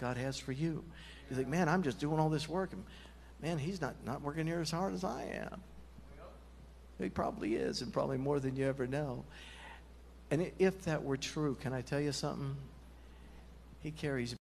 God has for you. You think, man, I'm just doing all this work. And man, he's not working here as hard as I am. He probably is, and probably more than you ever know. And if that were true, can I tell you something? He carries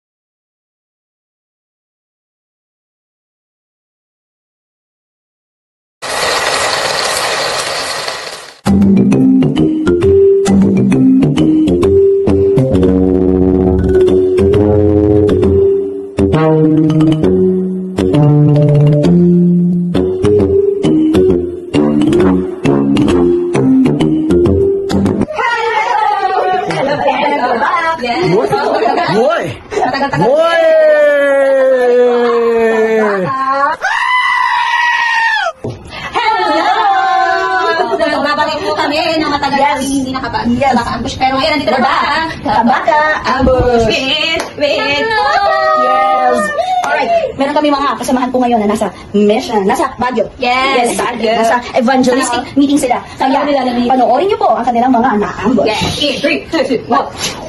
ambush. Pero ngayon, nandito na ba? Kabaka, ambush. Wait. Yes. Alright, meron kami mga kasamahan po ngayon na nasa mission, nasa Baguio. Yes, Baguio. Nasa evangelistic meeting sila. Kaya, panoorin niyo po ang kanilang mga na-ambush. Yes. 3, 2, 1.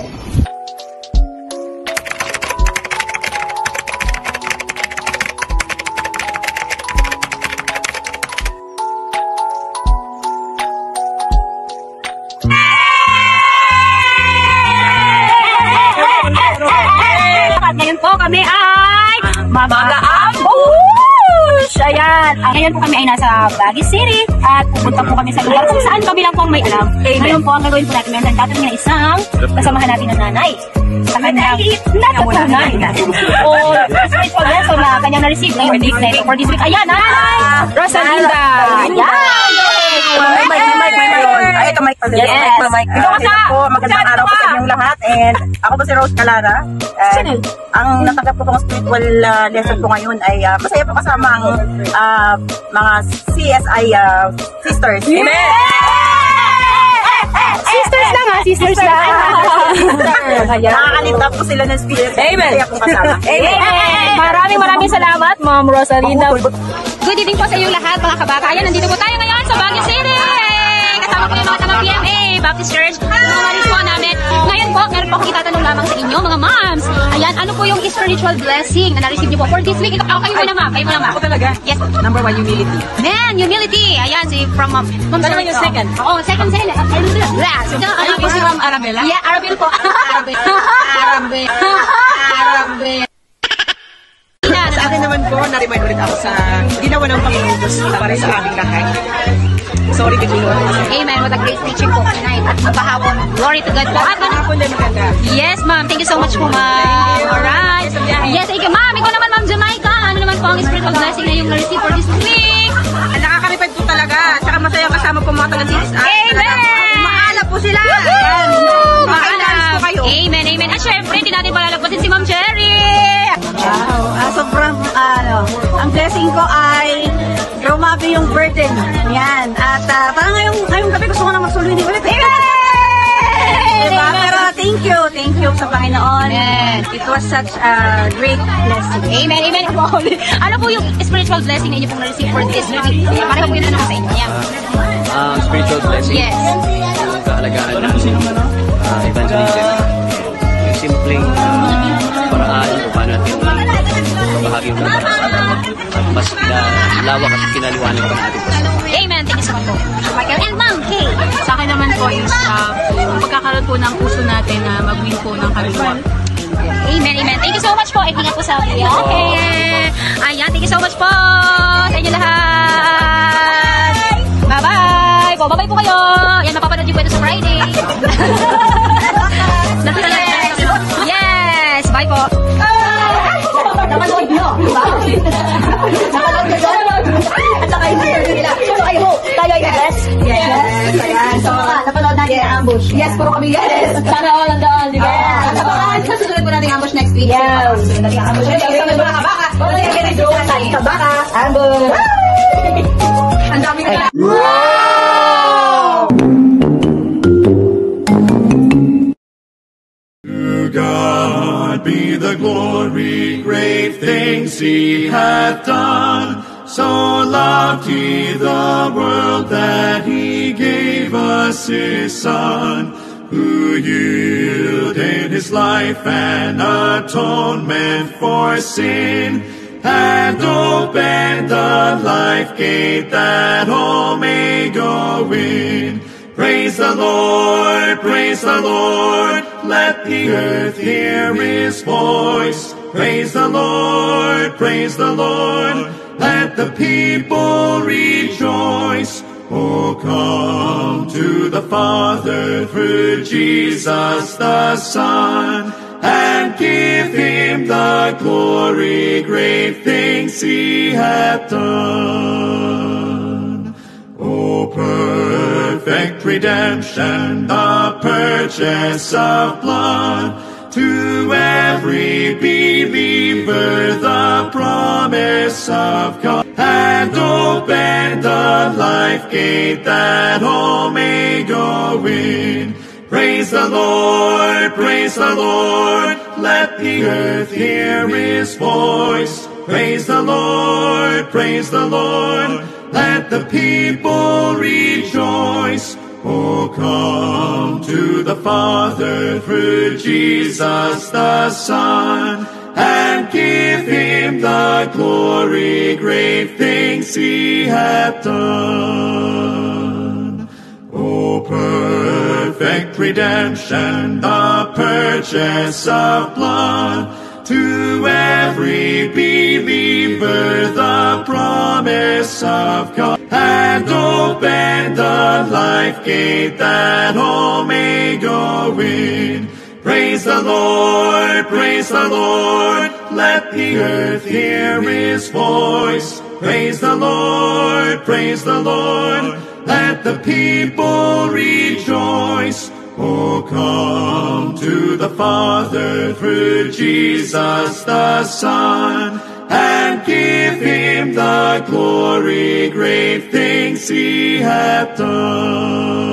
Kami ay mag-ambush! Ayan. Ngayon po kami ay nasa Baguio City at pupunta po kami sa lugar kung saan kami lang po ang may alam. Ngayon po ang gagawin po natin. Meron natin na isang kasamahan natin ng nanay. Sa kanyang natutunan. O spiritual lesson na kanyang na-receive ngayong week na ito. For this week, ayan, nanay! Rosalinda! Ayan! May mic. Ay, ito mic pa din. Yes. Magandang araw po sa inyong lahat. And ako po si Rose Calara. Ang natanggap ko pong spiritual lesson po ngayon ay masaya po kasama ang mga CSI sisters. Amen! Sisters lang ha, sisters lang. Nakakalintap po sila ng spirit. Amen! Masaya po kasama. Amen! Maraming salamat, Ma'am Rosalinda. Good evening po sa iyo lahat, mga kabakayan. Nandito po tayo ngayon sa Baguio City. Kasama po yung mga tamang PMA, Baptist Church, mga maris po namin. Ngayon po, meron po akong itatanong lamang sa inyo, mga moms. Ayan, ano po yung spiritual blessing na na-receive niyo po for this week? Ito, kayo muna, ma'am. Kayo muna, ma'am. Ako talaga? Yes. Number 1, humility. Man, humility. Ayan, si from ma'am. Ano yung second? Oh, second. Last. Ano po si Ma'am Arabella? Yeah, Arabel po. Arabel. Sa akin naman po, na-remind ulit ako sa ginawa ng Panginoon Diyos para sa aming lahat. Sorry, Lord. Amen. What a great preaching po tonight. At magpahapon. Glory to God po. At Hapon din maganda. yes, ma'am. Thank you so much po, ma'am. Alright. Yes, thank you, ma'am. Ikaw naman, ma'am Jamaica. Ano naman po ang spiritual blessing na yung na-receive for this week? Nakaka-revive po talaga. Tsaka masaya kasama po mga taga-CSI. Amen! Maalap po sila. Maalap po kayo. Amen, amen. At syempre, hindi natin palalagpasin si Ma'am Cherry. Wow. Sobrang, ang blessing ko ay grumabi yung burden. Yan. At parang ngayong gabi gusto ko na magsuluhin ulit. Diba? Pero thank you sa Panginoon. Amen. It was such a great blessing. Amen, amen. Ano po yung spiritual blessing na inyo pong na-receive for this week? Pareho po yun ano sa inyo. Yan. Spiritual blessing. Yes. Yung kaalagaan ng evangelism. Yung simpleng paraan kung paano natin babahagi yung mga at mas lawak at kinaliwanag pa natin. Amen. Thank you so much po. Michael and Ma'am Kay. Sa akin naman po is pagkakaroon po ng puso natin na mag-win po ng kaluluwa. Amen, amen. Thank you so much po. Ingat po sa akin. Okay. Ayan, thank you so much po sa inyo lahat. Bye-bye. Bye-bye po kayo. Yan, mapapanood niyo po ito sa Friday. Yes. Bye po. Napanood nyo, diba? Napanood nyo doon. At saka yung interview nila. So, I hope tayo ay best. Yes. Ayan. So, napanood natin ang ambush. Yes, puro kami yes. Sana all ang doon, diba? Susunod po natin ang ambush next week. Yes. Susunod natin ang ambush. Susunod mo na kabaka. Wala yung kinidroon tayo. Kabaka. Ambush. Ang dami na. To God be the glory, great things he hath done. So loved he the world that he gave us his Son, who yielded his life an atonement for sin, and opened the life gate that all may go in. Praise the Lord, let the earth hear his voice. Praise the Lord, let the people rejoice. Oh, come to the Father through Jesus the Son, and give him the glory, great things he hath done. O perfect redemption, the purchase of blood, to every believer the promise of God, and open the life gate that all may go in. Praise the Lord, let the earth hear his voice. Praise the Lord, let the people rejoice. Oh, come to the Father through Jesus the Son, and give him the glory, great things he hath done. O perfect redemption, the purchase of blood, to every believer the promise of God, and open the life gate that all may go in. Praise the Lord, let the earth hear his voice. Praise the Lord, let the people rejoice. Oh, come to the Father through Jesus the Son, and give him the glory, great things he hath done.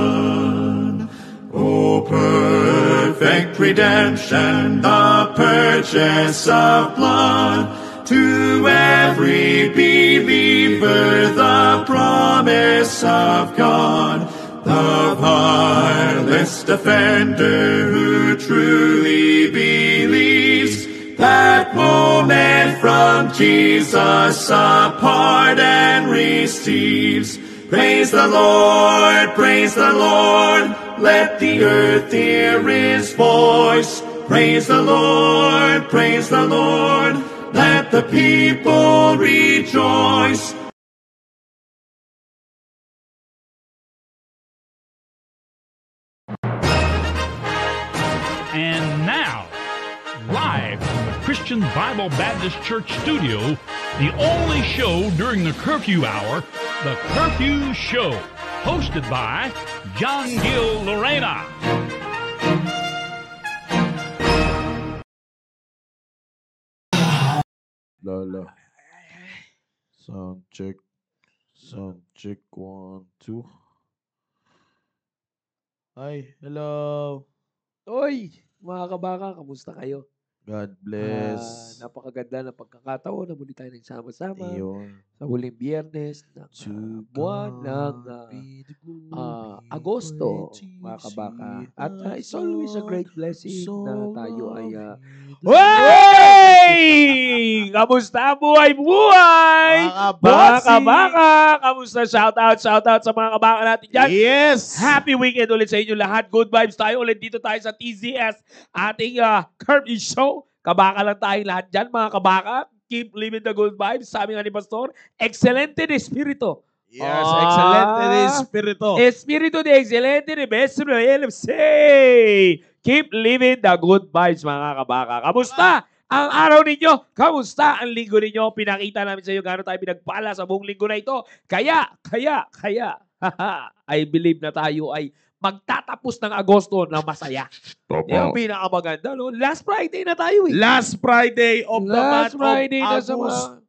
O perfect redemption, the purchase of blood, to every believer the promise of God, the heartless defender who truly believes, that moment from Jesus a pardon receives. Praise the Lord, let the earth hear his voice. Praise the Lord, let the people rejoice. And now, live from the Christian Bible Baptist Church studio, the only show during the curfew hour, The Curfew Show, hosted by John Gill Lorena. Lala. Sound check. 1, 2. Hi, hello. Oy, mga kabaka, kamusta kayo? God bless. Napakaganda ng pagkakataon na muli tayo nagsama-sama Ayun. sa huling biyernes ng buwan ng Agosto, mga kabaka. At it's always a great blessing na tayo ay Hey! Kamusta ang buhay-buhay? Mga kabaka! Kamusta? Shout out sa mga kabaka natin dyan. Yes! Happy weekend ulit sa inyo lahat. Good vibes tayo ulit dito tayo sa TZS. Ating Curfew Show. Kabaka lang tayong lahat dyan, mga kabaka. Keep living the good vibes. Sabi nga ni Pastor, excelente de espiritu. Yes, excelente de espiritu. Espiritu de excelente de bestro LFC. Keep living the good vibes, mga kabaka. Kamusta ang araw ninyo? Kamusta ang linggo ninyo? Pinakita namin sa iyo gaano tayo pinagpala sa buong linggo na ito. Kaya, I believe na tayo ay magtatapos ng Agosto na masaya. Yung pinakamaganda, no? Last Friday na tayo eh. Last Friday of the month of August.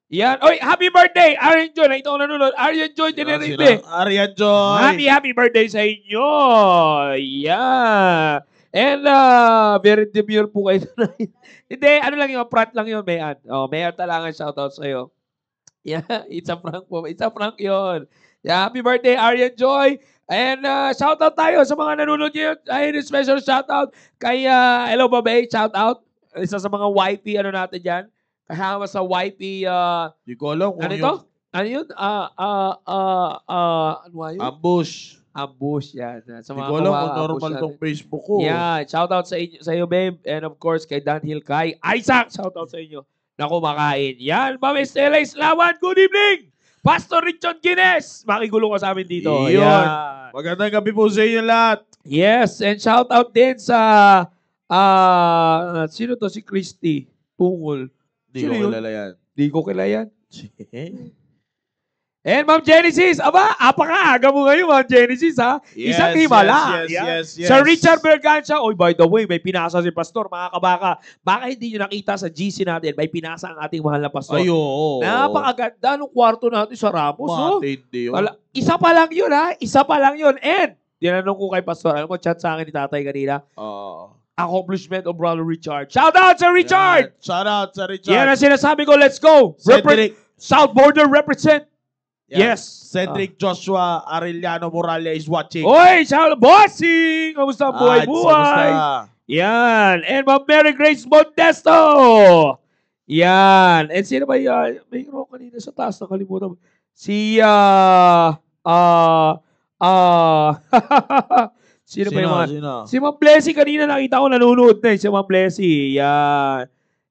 Yan. Oy, happy birthday, Arian Joy. Nakita ko nanonood. Arian Joy, tinirinde. Arian Joy. Happy birthday sa inyo. Yeah. And very demure po kayo tonight. Hindi, ano lang yun, prank lang yun, Mayan. Mayan talangan, shoutout sa'yo. Yeah, it's a prank po. It's a prank yun. Yeah, happy birthday, Arian Joy. And shoutout tayo sa mga nanonood ngayon. Ayun, special shoutout kay Hello Babay, shoutout. Isa sa mga YP ano natin dyan. Kasama sa YP, Di ko alam kung ano yung ito? Ano yun? Ano nga yun? ambush. Ambush yan. Sa Di mga ko alam kawa- kung normal ambush tong natin. Facebook ko. Yeah, shoutout sa iyo, babe. And of course, kay Dan Hill, kay Isaac, shoutout sa inyo na kumakain. Yan, Ma'am Estela Islawan, good evening! Pastor Richard Guinness, makigulo ka sa amin dito. Yun. Yan. Magandang gabi po sa inyo lahat. Yes, and shoutout din sa, sino to? Si Christy Pungol. Di Sino ko yun? kilala yan. Di ko kilala yan. And Ma'am Genesis, apakaaga mo ngayon, Ma'am Genesis, ha? Isang himala. Yes. Sir Richard Berganza, by the way, may pinasa si Pastor, mga kabaka. Baka hindi nyo nakita sa GC natin, may pinasa ang ating mahal na Pastor. Ay, oo. Napakaganda ng kwarto natin sa Ramos, oh. Matindi yun. Isa pa lang yun, ha? Isa pa lang yun. And, tinanong ko kay Pastor, alam mo, chat sa akin ni tatay kanina, accomplishment of Brother Richard. Shout out sa Richard! Shout out sa Richard. Yan ang sinasabi ko, let's go! Cedric. South Border represent. Yeah. Yes. Cedric Joshua Arellano Morales is watching. Oy, shout out, bossing! Kamusta ang buhay-buhay? Kamusta? Yan. And Ma'am Mary Grace Modesto. Yan. And sino ba yan? May rock kanina sa taas, nakalimutan. Si, sino ba yung mga? Sino? Si Ma'am Blessy kanina nakita ko nanonood na si Ma'am Blessy. Yan.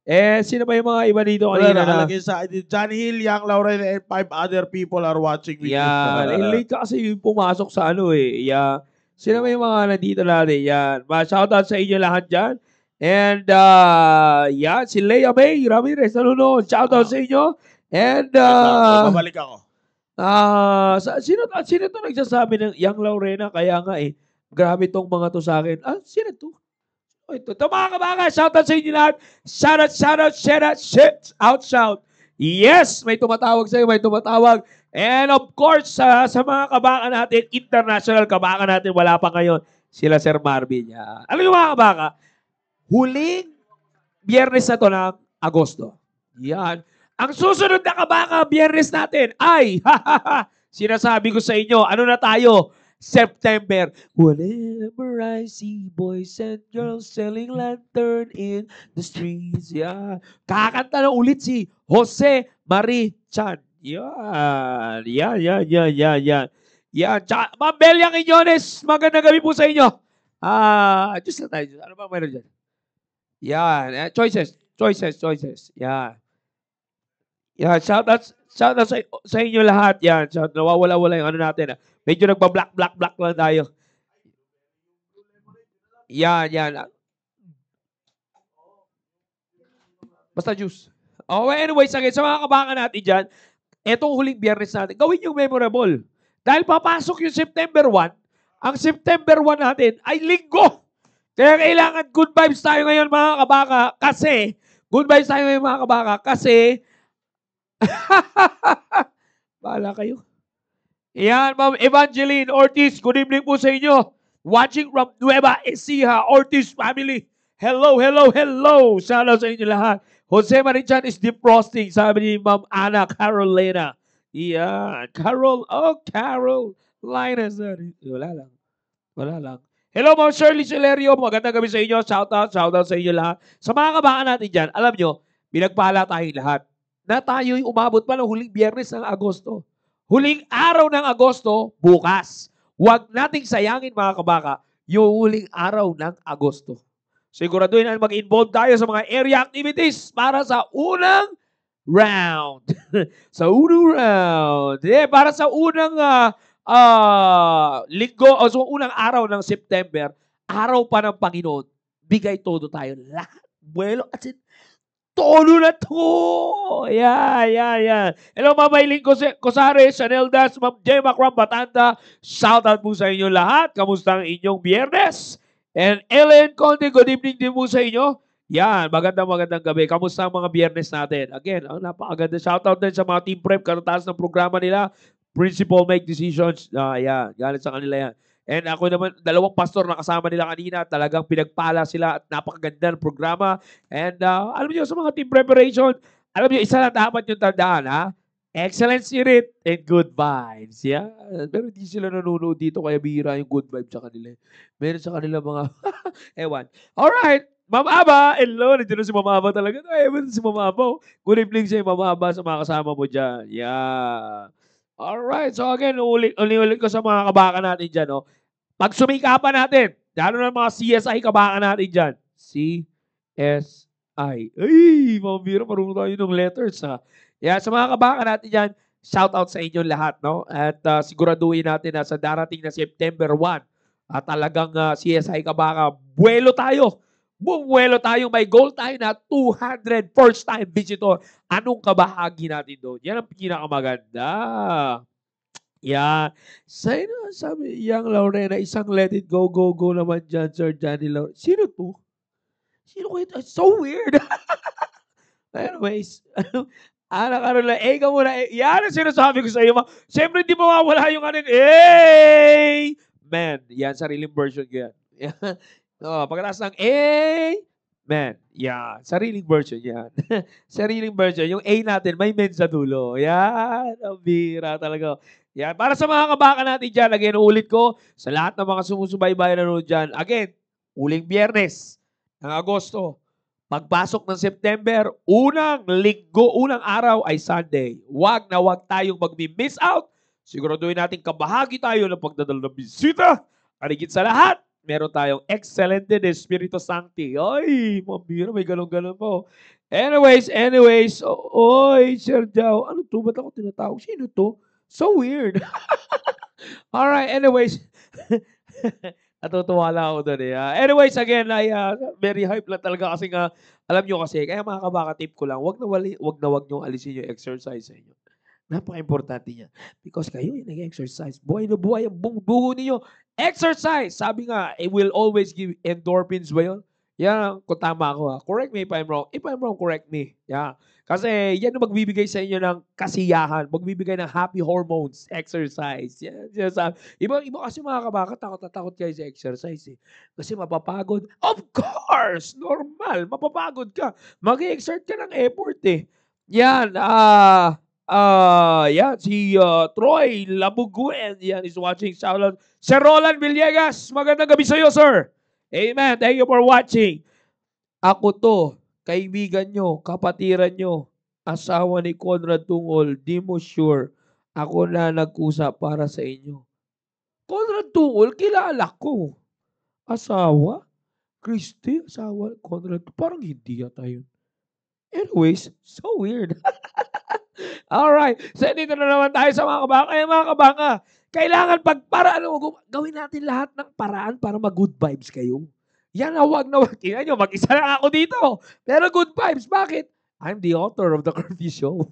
Eh, sino ba yung mga iba dito Wala, kanina? nakalagay sa John Hill, Yang Lauren, and 5 other people are watching with Yan. Eh, late ka kasi yung pumasok sa ano eh. Yan. Sino ba yung mga nandito natin? Yan. Shoutout sa inyo lahat dyan. And, yan. Si Leia May Ramirez nanonood. Shoutout sa inyo. And, babalik ako. sino to nagsasabi ng Yang Laurena? Kaya nga eh, grabe tong mga to sa akin. Sino to? Ito mga kabaka, shoutout sa inyo lahat. Shout. Yes, may tumatawag sa'yo, may tumatawag. And of course, sa mga kabaka natin, international kabaka natin, wala pa ngayon, sila Sir Marvin. Alam niyo mga kabaka, huling biyernes na to ng Agosto. Yan. Ang susunod na kabaka, biyernes natin ay, sinasabi ko sa inyo, ano na tayo? September. Whenever I see boys and girls selling lantern in the streets. Yeah. Kakanta na ulit si Jose Marie Chan. Yan. Yan. Ma'am Belia Quiñones, magandang gabi po sa inyo. Just na tayo. Ano ba meron dyan? Yan. Choices. Yan. Yan. Shout out sa inyo lahat. Yan. Nawawala-wala yung ano natin. Medyo nagpa-black lang tayo. Yan. Basta juice. Anyway, sa mga kabaka natin dyan, etong huling biyernes natin, gawin yung memorable. Dahil papasok yung September 1, ang September 1 natin ay linggo. Kaya kailangan good vibes tayo ngayon mga kabaka kasi bahala kayo. Yan, Ma'am Evangeline Ortiz, good evening po sa inyo. Watching from Nueva Ecija, Ortiz family. Hello. Shout out sa inyo lahat. Jose Marichan is defrosting, sabi ni Ma'am Ana Carolina. Yan, Carol Linus. Wala lang. Hello, Ma'am Shirley Celerio. Magandang gabi sa inyo. Shout out sa inyo lahat. Sa mga kabaka natin dyan, alam nyo, pinagpala tayong lahat na tayo'y umabot pa ng huling biyernes ng Agosto. Huling araw ng Agosto, bukas. Huwag nating sayangin mga kabaka, yung huling araw ng Agosto. Siguraduhin na mag-involve tayo sa mga area activities para sa unang round. Para sa unang linggo o sa unang araw ng September, araw pa ng Panginoon, bigay todo tayo lahat. Buwelo at todo na to. Yan. Hello, Ma'am Maylin Cosare, Chanel Das, Ma'am Gemma Cram Batanda. Shout out po sa inyo lahat. Kamusta ang inyong biyernes? And Ellen Conde, good evening din po sa inyo. Yan, magandang gabi. Kamusta ang mga biyernes natin? Again, napakaganda. Shout out din sa mga team prep, karataas ng programa nila. Principal make decisions. Yan, galit sa kanila yan. And ako naman, 2 pastor na kasama nila kanina, talagang pinagpala sila at napakaganda ng programa. And alam niyo, sa mga team preparation, alam niyo, isa lang dapat yung tandaan, ha? Excellent spirit and good vibes. Yeah. Pero hindi sila nanonood dito kaya bihira yung good vibes sa kanila. Meron sa kanila mga ewan. Alright. Ma'am Aba, hello. Nandiyan na si Ma'am Aba talaga. Ay, si Ma'am Aba. Good evening sa Ma'am Aba sa mga kasama mo dyan. Yeah. Alright. So again, ulit ko sa mga kabaka natin dyan. No? Pagsumikapan natin. Lalo na mga CSI kabaka natin dyan. CSI. Ay, mabira. Marunong tayo ng letters ha. Yeah, sa mga kabaka natin dyan, shout out sa inyo lahat, no? At siguraduhin natin na sa darating na September 1, at talagang CSI kabaka, buwelo tayo. Buwelo tayo, may goal tayo na 200 first time visitor. Anong kabahagi natin doon? Yan ang pinakamaganda. Yan. Sabi, Yang Lorena, isang let it go, go, go naman dyan, Sir Johnny Lorena. Sino to? Sino kayo? So weird. Anyways, Ana Carola, ka muna. Yan ang sinasabi ko sa iyo. Siyempre, hindi mawawala yung man. Yan, sariling version ko yan. Pagkatapos ng man. Yan, sariling version yan. Sariling version. Yung A natin, may men sa dulo. Yan, ang bira talaga. Yan, para sa mga kabaka natin dyan, again, ulit ko, sa lahat ng mga sumusubaybay na nanonood dyan, again, uling Biyernes ng Agosto, pagpasok ng September, unang linggo, unang araw ay Sunday. Wag na wag tayong mag-miss out. Siguraduhin natin kabahagi tayo ng pagdadala ng bisita. Arigit sa lahat, meron tayong Excelente de Espiritu Sancti. Ay, mabira, may galong-galong po. Anyways, oy, Sir Jao, ano to? Ba't ako tinatawag? Sino to? So weird. Alright, anyways. Natutuwa lang ako doon eh. Anyways, again, very hype lang talaga kasi nga, alam nyo kasi, kaya mga kabaka tip ko lang, wag na wag nyo alisin yung exercise sa inyo. Napaka-importante niya. Because kayo yung nag-exercise. Buhay na buhay ang buong buho ninyo. Exercise! Sabi nga, it will always give endorphins ba yun? Yan, kung tama ako ha. Correct me if I'm wrong. If I'm wrong, correct me. Yeah. Kasi yan ang magbibigay sa inyo ng kasiyahan. Magbibigay ng happy hormones. Exercise. Yan. Iba kasi mga kabaka, takot kayo sa exercise eh. Kasi mapapagod. Of course! Normal. Mapapagod ka. Mag-exert ka ng effort eh. Yan. Yan. Si Troy Labuguen. Yan is watching. Shout out. Sir Roland Villegas. Magandang gabi sa iyo, sir. Amen. Thank you for watching. Ako to. Kaibigan nyo, kapatiran nyo, asawa ni Conrad Tungol, di mo sure, ako na nag-usap para sa inyo. Conrad Tungol, kilala ko. Asawa? Christy, asawa, Conrad, parang hindi yata yun. Anyways, so weird. Alright, so dito na naman tayo sa mga kabaka. Kaya mga kabaka, kailangan gawin natin lahat ng paraan para mag-good vibes kayo. Yan na wag. Tingnan nyo, mag-isa lang ako dito. Pero good vibes. Bakit? I'm the author of the Curfew Show.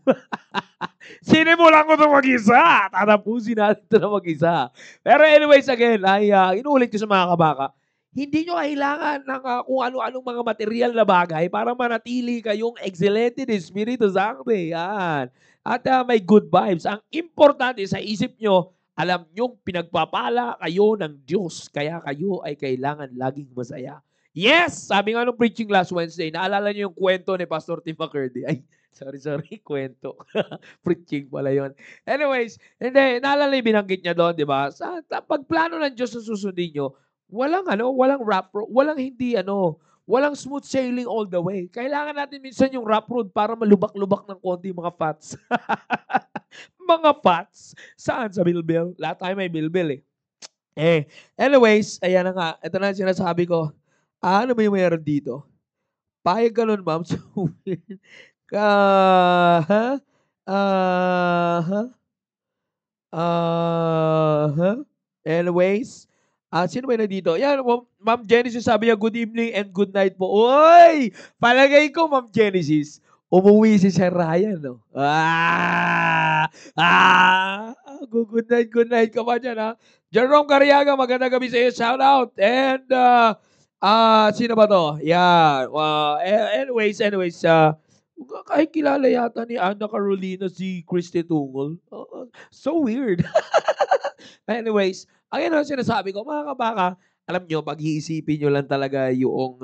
Sinimulan ko ito mag-isa. Tatapusin natin ito na mag-isa. Pero anyways, again, inuulit ko sa mga kabaka, hindi nyo kailangan ng kung ano-anong mga material na bagay para manatili kayong excelente de Espiritu Sancti. Yan. At may good vibes. Ang importante sa isip nyo, alam nyong pinagpapala kayo ng Diyos. Kaya kayo ay kailangan laging masaya. Yes! Sabi nga nung preaching last Wednesday, naalala nyo yung kwento ni Pastor Tim McCurdy. Ay, sorry, kwento. Preaching pala yun. Anyways, hindi, naalala yung binanggit niya doon, di ba? Sa pagplano ng Diyos na susundin nyo, walang smooth sailing all the way. Kailangan natin minsan yung rough road para malubak-lubak ng konti mga fats. Mga fats. Saan? Sa bilbil? Lahat tayo may bilbil eh. Anyways, ayan na nga. Ito na sinasabi ko. Ano ba yung mayroon dito? Payag ka nun, ma'am. So weird. Anyways, sino ba na dito? Yan, Ma'am Genesis sabi niya, good evening and good night po. Uy! Palagay ko, Ma'am Genesis, umuwi si Sir Ryan, no? Good night ka pa dyan, ha? Jerome Cariaga, magandang gabi sa iyo. Shout out. And, sino ba to? Yan. Anyways, kahit kilala yata ni Ana Carolina si Christy Tungol. So weird. Anyways, ang sinasabi ko, mga kabaka, alam nyo, pag-iisipin nyo lang talaga yung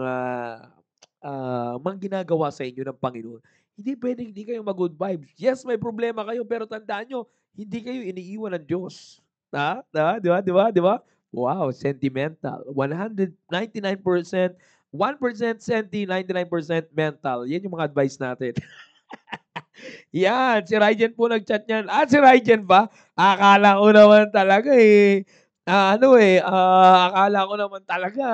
mang ginagawa sa inyo ng Panginoon, hindi pwedeng hindi kayo mag-good vibes. Yes, may problema kayo, pero tandaan nyo, hindi kayo iniiwan ng Diyos. Di ba? Di ba? Di ba? Wow, sentimental. 199%, 1% senti, 99% mental. Yan yung mga advice natin. Yan, si Rygen po nag-chat niyan. Si Rygen ba? Akala ko naman talaga akala ko naman talaga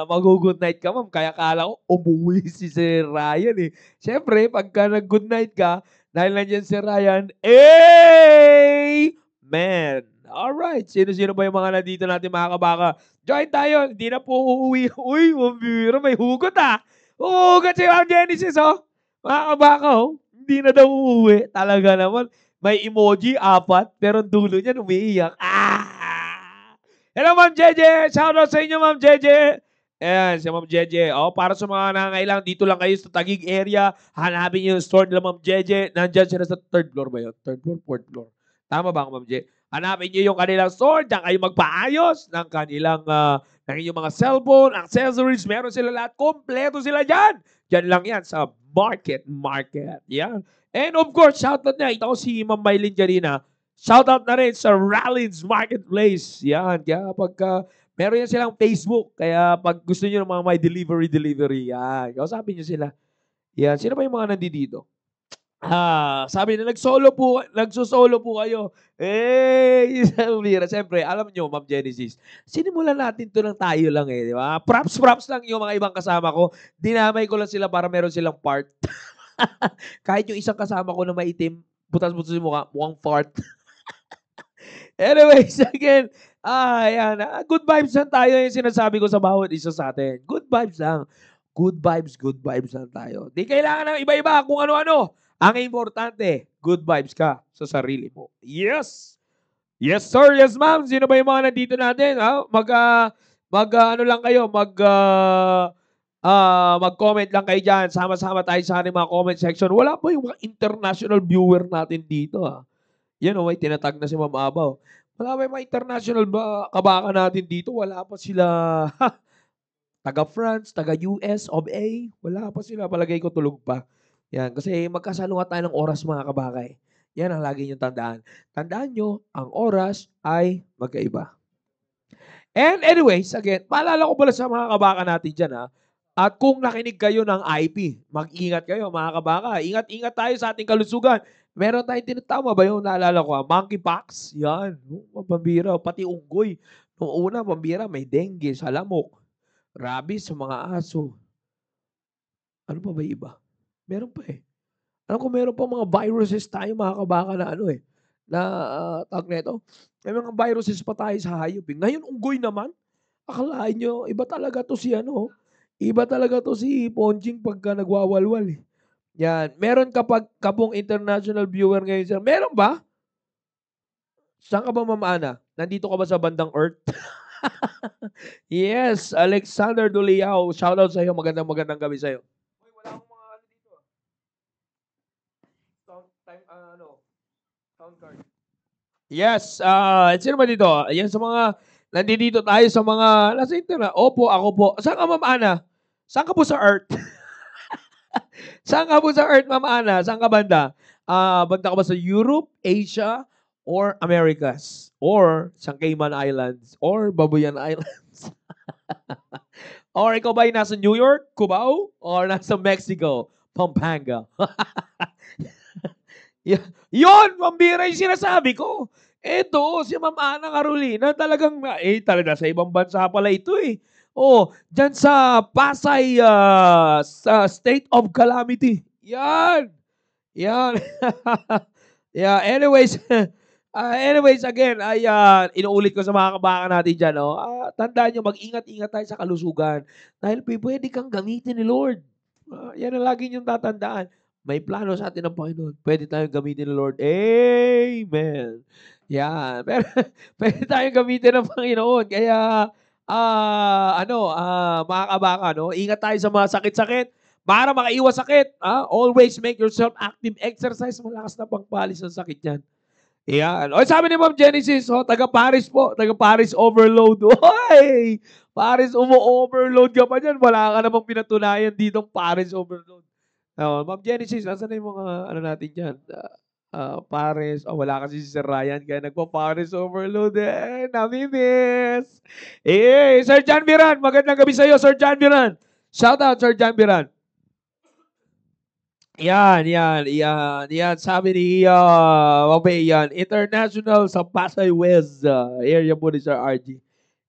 mag-good night ka, ma'am. Kaya akala ko umuwi si Sir Ryan eh. Siyempre, pagka nag-good night ka, dahil nandiyan si Ryan, amen! Alright, sino-sino ba yung mga nandito natin mga kabaka? Join tayo, hindi na po uuwi. Uy, mambira, may hugot Hugot si Ma'am Genesis, Mga kabaka, hindi na daw uuwi. Talaga naman, may emoji, 4, pero dulo niya umiiyak. Hello, Ma'am Jeje! Shoutout sa inyo, Ma'am Jeje! Ayan, si Ma'am Jeje. Para sa mga nangangailangan, dito lang kayo sa Taguig area. Hanapin niyo yung store nila, Ma'am Jeje. Nandyan sila sa 3rd floor ba yun? 3rd floor, 4th floor. Tama ba, Ma'am Jeje? Hanapin niyo yung kanilang store. Diyan kayo magpaayos ng kanilang ng inyong mga cellphone, accessories. Meron sila lahat. Kompleto sila dyan. Dyan lang yan sa Market. Yan. And of course, shoutout niya. Ito ko si Ma'am Mylene Jarina. Shoutout na rin sa Rollins Marketplace. Yan. Kaya pagka meron yan silang Facebook. Kaya pag gusto niyo ng mga may delivery. Yan. Kausapin niyo sila. Yan. Sino ba yung mga nandito? Sabi na nagsusolo po kayo. Siyempre, alam nyo, Ma'am Genesis, sinimulan natin to ng tayo lang di ba? Props lang yung mga ibang kasama ko. Dinamay ko lang sila para meron silang part. Kahit yung isang kasama ko na maitim, butas-butas yung mukha, mukhang fart. Anyways, again, yan. Good vibes lang tayo yung sinasabi ko sa bawat isa sa atin. Good vibes lang. Good vibes lang tayo. Di kailangan ng iba-iba kung ano-ano. Ang importante, good vibes ka sa sarili mo. Yes! Yes, sir. Yes, ma'am. Sino ba yung mga nandito natin? Mag-comment lang kayo dyan. Sama-sama tayo sa ating mga comment section. Wala pa yung mga international viewer natin dito. Yan may tinatag na si Ma'am Abaw. Wala pa yung mga international kabaka natin dito. Wala pa sila taga-France, taga-US, of A. Wala pa sila. Palagay ko tulog pa. Yan, kasi magkasalungat tayo ng oras mga kabakay. Yan ang lagi nyo tandaan. Tandaan nyo, ang oras ay magkaiba. And anyways, again, paalala ko pala sa mga kabaka natin dyan at kung nakinig kayo ng IP, mag-ingat kayo mga kabaka. Ingat-ingat tayo sa ating kalusugan. Meron tayong tinatama ba yung naalala ko? Monkeypox. Yan. Pambira. Pati unggoy. Noong una, pambira, may dengue, salamok, rabies sa mga aso. Ano pa ba iba? Meron pa Alam ko meron pa mga viruses tayo mga kabaka na tawag na ito. May mga viruses pa tayo sa hayop. Ngayon, unggoy naman. Akalain nyo, iba talaga to si Ponjing pagka nagwawalwal Yan. Meron kapong international viewer ngayon sir. Meron ba? Saan ka ba, Ma'am Ana? Nandito ka ba sa bandang Earth? Yes, Alexander Duliao. Shoutout sa iyo. Magandang gabi sa iyo. Sound card. Yes, sino ba dito? Yan sa mga, nandito tayo sa mga, nasa internet. Opo, ako po. Saan ka, Ma'am Ana? Saan ka po sa Earth? Saan ka po sa Earth, Ma'am Ana? Saan ka banda? Banda ka ba sa Europe, Asia, or Americas? Or sa Cayman Islands? Or Babuyan Islands? Or ikaw ba ay nasa New York, Cubao? Or nasa Mexico, Pampanga? Yun, pambira yung sinasabi ko. Eto, si Ma'am Ana Carolina, talagang, sa ibang bansa pala ito dyan sa Pasay, sa State of Calamity. Yan. Yeah, anyways, again, inuulit ko sa mga kabaka natin dyan, tandaan nyo, mag-ingat-ingat tayo sa kalusugan. Dahil pwede kang gamitin ni Lord. Yan ang lagi nyo tatandaan. May plano sa atin ng Panginoon. Pwede tayong gamitin ng Lord. Amen. Yan. Pero pwede tayong gamitin ng Panginoon. Kaya, mga kabaka, ingat tayo sa mga sakit-sakit para makaiwas sakit. Always make yourself active. Exercise, malakas na pangpalis ng sakit yan. Yan. Sabi ni Ma'am Genesis, taga-Paris po. Taga-Paris overload. Oy! Paris, overload ka pa dyan. Wala ka namang pinatunayan ditong Paris overload. Ma'am Genesis, nasa na yung mga ano natin dyan? Paris. Wala kasi si Sir Ryan kaya nagpa-Paris overload. Namimiss. Sir John Biran. Magandang gabi sa'yo, Sir John Biran. Shout out, Sir John Biran. Yan. Sabi ni Mabay yan. International sa Pasay West. Area po ni Sir RG.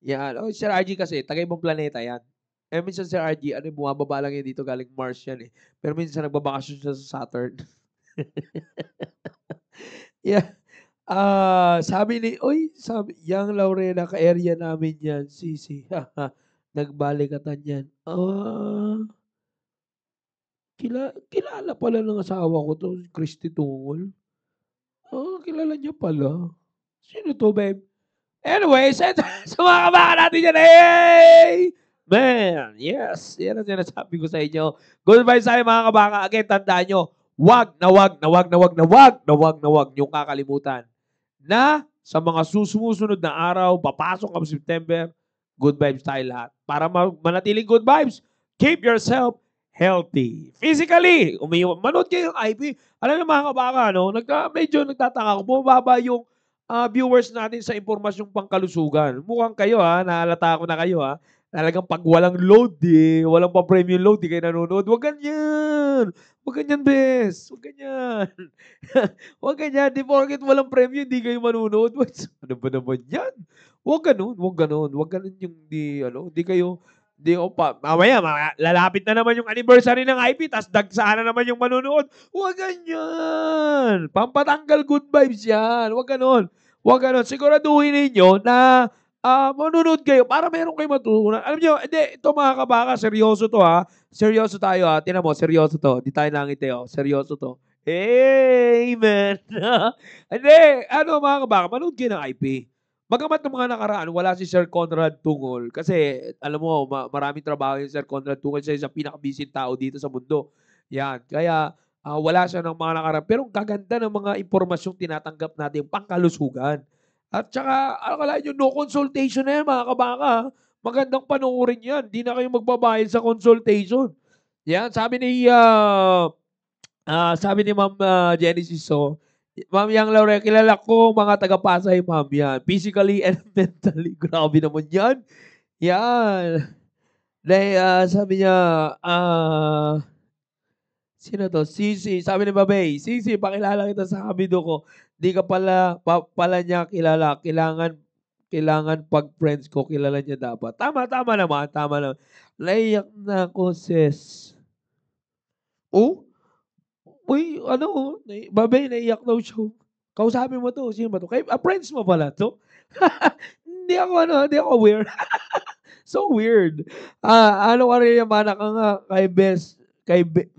Yan. Sir RG kasi, taga-ibang planeta yan. Minsan Sir RG, bumababa lang yan dito galing Mars yan eh. Pero minsan nagbabakasyon siya sa Saturn. Yeah. Sabi Yang Laurena, ka-area namin yan, Sisi. Nagbalikatan yan. Kilala pala ng asawa ko to, Christy Tungol. Kilala niya pala. Sino to, babe? Anyway, sa mga kabaka natin yan, man, yes. Yan ang sinasabi ko sa inyo. Goodbye sa inyo, mga kabaka. Again, tandaan nyo, wag niyong kakalimutan na sa mga susunod na araw, papasok ang September, good vibes tayo lahat. Para manatiling good vibes, keep yourself healthy. Physically, manood kayo ng IP. Alam niyo mga kabaka, medyo nagtataka ko, bumababa yung viewers natin sa impormasyong pangkalusugan. Mukhang kayo naalata ko na kayo Talagang pag walang load walang pa-premium load, di kayo nanonood. Huwag ganyan, bes. Huwag ganyan. Huwag ganyan. Di porket walang premium, di kayo manonood. Ano ba naman yan? Huwag ganun. Huwag ganun yung mamaya, lalapit na naman yung anniversary ng IP, tas dagsaan na naman yung manonood. Huwag ganyan. Pampatanggal good vibes yan. Huwag ganun. Siguraduhin ninyo na manonood kayo para meron kayo matutunan. Alam nyo, ito mga kabaka, seryoso to Seryoso tayo Tinan mo, seryoso to. Di tayo nangiti seryoso to. Amen. Hindi, mga kabaka, manood kayo ng IP. Bagamat ng mga nakaraan, wala si Sir Conrad Tungol. Kasi, alam mo, maraming trabaho yung Sir Conrad Tungol. Siya isang pinaka-busy tao dito sa mundo. Yan. Kaya, wala siya ng mga nakaraan. Pero ang kaganda ng mga impormasyong tinatanggap natin, pangkalusugan. At saka, akala nyo, no consultation na yan, mga kabaka. Magandang panoorin yan. Di na kayo magbabayad sa consultation. Yan, sabi ni Ma'am Genesis, Ma'am Yang Laurel, kilala ko mga taga-Pasay, ma'am, yan. Physically and mentally. Grabe naman yan. Yan. Sabi niya, sino to? Sisi. Sabi ni Babay, Sisi, pakilala kita sa kabido ko. Di ka pala niya kilala. Kailangan pag friends ko, kilala niya dapat. Tama naman. Naiyak na ako, sis. Babay, naiyak daw siya. Kausapin mo to. Sino ba to? Friends mo pala to? Hindi ako aware. So weird. Ano ka rin yung mana ka nga kay Bes,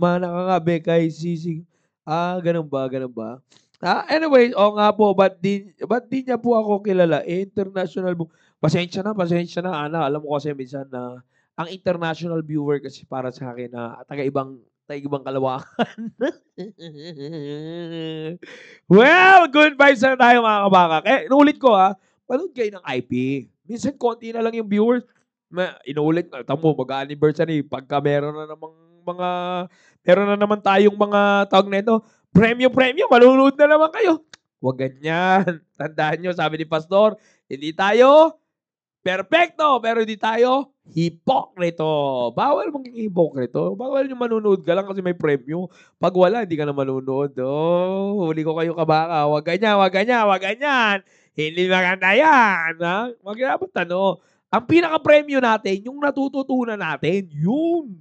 mana ka nga be, kay Sisig. Ganun ba? Anyway, nga po, ba't di niya po ako kilala? International, pasensya na, alam mo kasi minsan na, ang international viewer kasi para sa akin na taga-ibang kalawakan. Well, good vibes na tayo mga kabaka. Inulit ko panood kayo ng IP. Minsan konti na lang yung viewers. Inulit, tamo, mag-anniversary. Pagka meron na naman tayong mga tawag na ito, premium, malunod na naman kayo. Huwag ganyan. Tandaan nyo, sabi ni Pastor, hindi tayo perfecto, pero hindi tayo hipokrito. Bawal maging hipokrito. Bawal yung manunood ka lang kasi may premium. Pag wala, hindi ka na manunood. Huli ko kayo kabaka. Huwag ganyan. Hindi maganda yan. Huwag dapat ang pinaka-premium natin, yung natututunan natin, yung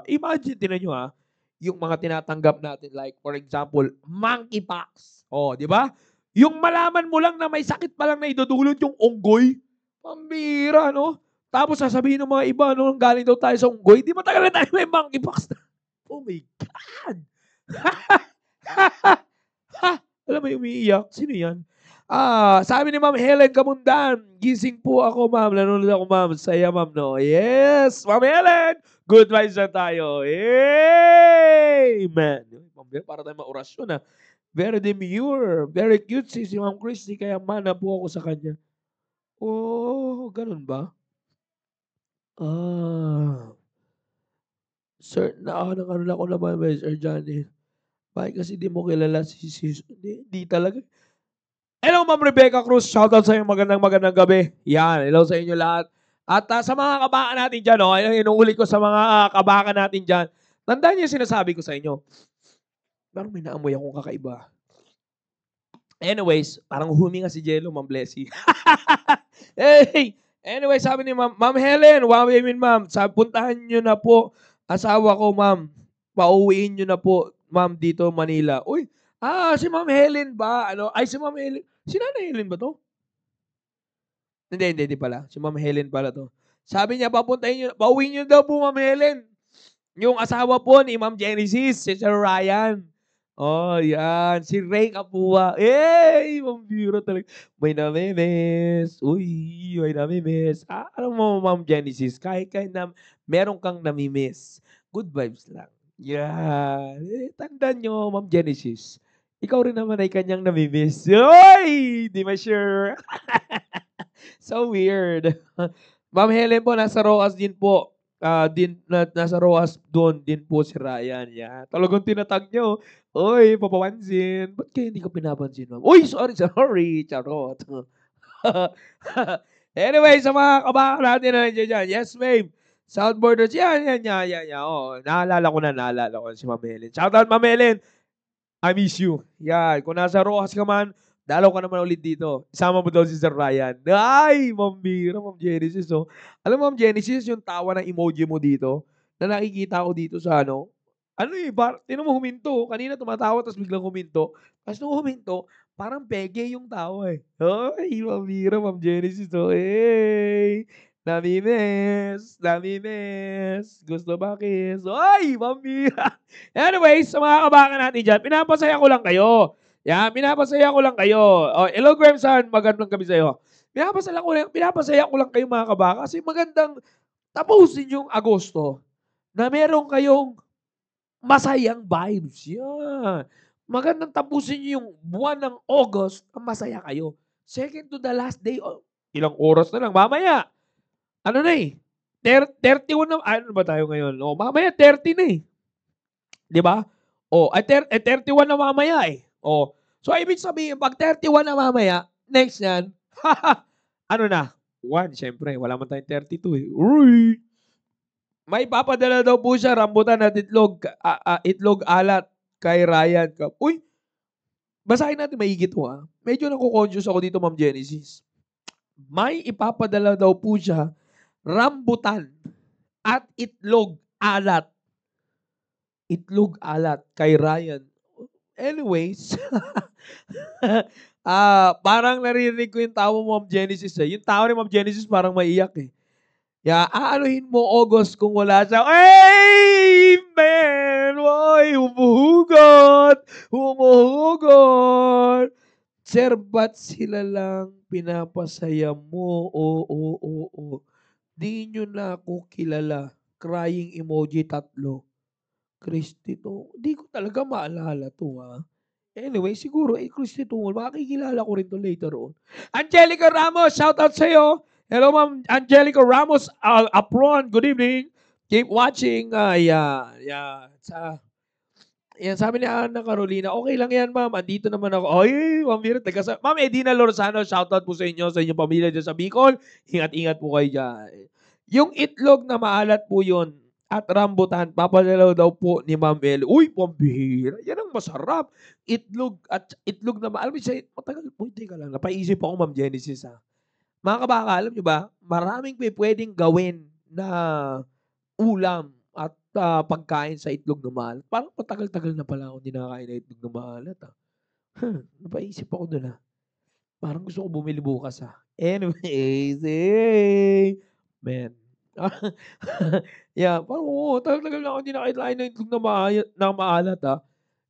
imagine, tinan nyo yung mga tinatanggap natin, like for example, monkeypox. Di ba? Yung malaman mo lang na may sakit pa lang na idudulot yung unggoy. Pambira, Tapos sasabihin ng mga iba, galing daw tayo sa unggoy, di matagal na tayo may monkeypox na. Oh my God! Alam mo, umiiyak. Sino yan? Sabi ni Ma'am Helen Kamundan, gising po ako, ma'am. Nanonood ako, ma'am. Saya, ma'am, no? Yes! Ma'am Helen! Good vibes na tayo. Amen! Para tayo maorasyon, Very demure. Very cute si Ma'am Christy, kaya mana po ako sa kanya. Ganun ba? Sir, nakakaroon ako naman by Sir Johnny. Bakit kasi di mo kilala si sis? Hindi talaga. Hello, Ma'am Rebecca Cruz. Shoutout sa inyo. Magandang gabi. Yan. Hello sa inyo lahat. At sa mga kabaka natin dyan, inuuli ko sa mga kabaka natin dyan. Tandaan niyo yung sinasabi ko sa inyo. Parang may naamoy akong kakaiba. Anyways, parang huminga si Jello, Ma'am Blessy. Hey! Anyway, sabi ni Ma'am Helen, ma'am, puntahan nyo na po asawa ko, ma'am. Pauwiin nyo na po, ma'am, dito Manila. Uy, si Ma'am Helen ba? Si Ma'am Helen. Si Nanay Helen ba to? Hindi pala. Si Ma'am Helen pala to. Sabi niya, pauwiin nyo daw po, Ma'am Helen. Yung asawa po ni Ma'am Genesis, si Sir Ryan. Oh, yan. Si Ray Kapua. Mambiro talaga. May namimiss. Uy, may namimiss. Alam mo, Ma'am Genesis, kahit na meron kang namimiss, good vibes lang. Yan. Tandaan nyo, Ma'am Genesis, ikaw rin naman ay kanyang namimiss. Uy! Di ba sure? So weird. Ma'am Helen po, nasa Roas din po. Nasa Roas doon din po si Ryan. Yan. Talagang tinatag nyo. Uy, papapansin. Ba't kayo hindi ko pinapansin, ma'am? Uy, sorry. Charot. Anyway, sa mga kabaka natin na nandiyan dyan. Yes, babe. South Borders. Yan. Oh, naalala ko si Ma'am Helen. Shoutout, Ma'am Helen. I miss you. Yan. Kung nasa Rojas ka man, dalaw ka naman ulit dito. Isama mo daw si Sir Ryan. Ay, Mambira, Ma'am Genesis. Oh. Alam mo, Ma'am Genesis, yung tawa ng emoji mo dito, na nakikita ko dito sa tinan mo huminto. Kanina tumatawa, tapos biglang huminto. Tapos nung huminto, parang pege yung tawa eh. Ay, Mambira, Ma'am Genesis. Oh. Hey! Namimiss. Gusto ba kiss? Ay, Mambira. Anyways, sa mga kabaka natin dyan, pinapasaya ko lang kayo. Yan, pinapasaya ko lang kayo. Oh, hello, Graham-san. Magandang gabi sa'yo. Pinapasaya ko lang kayo mga kabaka kasi magandang tapusin yung Agosto na meron kayong masayang vibes. Yan. Magandang tapusin nyo yung buwan ng August na masaya kayo. Second to the last day, ilang oras na lang. Mamaya, 31 na, ano ba tayo ngayon? Mamaya 30 na eh. Di ba? 31 na mamaya eh. So, ibig sabihin, pag 31 na mamaya, next yan, na? 1, syempre, wala man tayong 32 eh. Uy! May papadala daw po siya, rambutan at itlog alat kay Ryan. Uy! Basahin natin maigit mo ha. Medyo nakukonfuse ako dito, Ma'am Genesis. May ipapadala daw po siya, rambutan at itlog alat. Itlog alat kay Ryan. Anyways, parang naririnig ko yung tawa mo, Ma'am Genesis. Yung tawa ni Ma'am Genesis parang maiyak eh. Aanuhin mo August kung wala siya. Amen! Woy, humuhugot! Sir, ba't sila lang pinapasaya mo? Di nyo na ako kilala. Crying emoji 3. Christy to. Di ko talaga maalala to ha. Anyway, siguro Christy to. Makikilala ko rin to later on. Angelica Ramos, shout out sa'yo. Hello, Ma'am Angelica Ramos Apron. Good evening. Keep watching. Yan, sabi ni Ana Carolina, okay lang yan, ma'am. Andito naman ako. Ay, Ma'am Mira, Ma'am Edina Lorzano, shoutout po sa inyo, sa inyong pamilya dyan sa Bicol. Ingat-ingat po kayo dyan. Yung itlog na maalat po yun at rambutan, papadalaw daw po ni Ma'am El. Uy, pambihira. Yan ang masarap. Itlog na maalat. Matagal po, teka lang. Napaisip ako, Ma'am Genesis, ha. Mga kabaka, alam nyo ba, maraming pwedeng gawin na ulam at pagkain sa itlog na maalat. Parang patagal-tagal na pala ako hindi nakakain na itlog na maalat. Napaisip ako doon. Parang gusto ko bumili bukas. Anyways, hey, man. Yeah, parang tagal-tagal na ako hindi nakakain na itlog na maalat.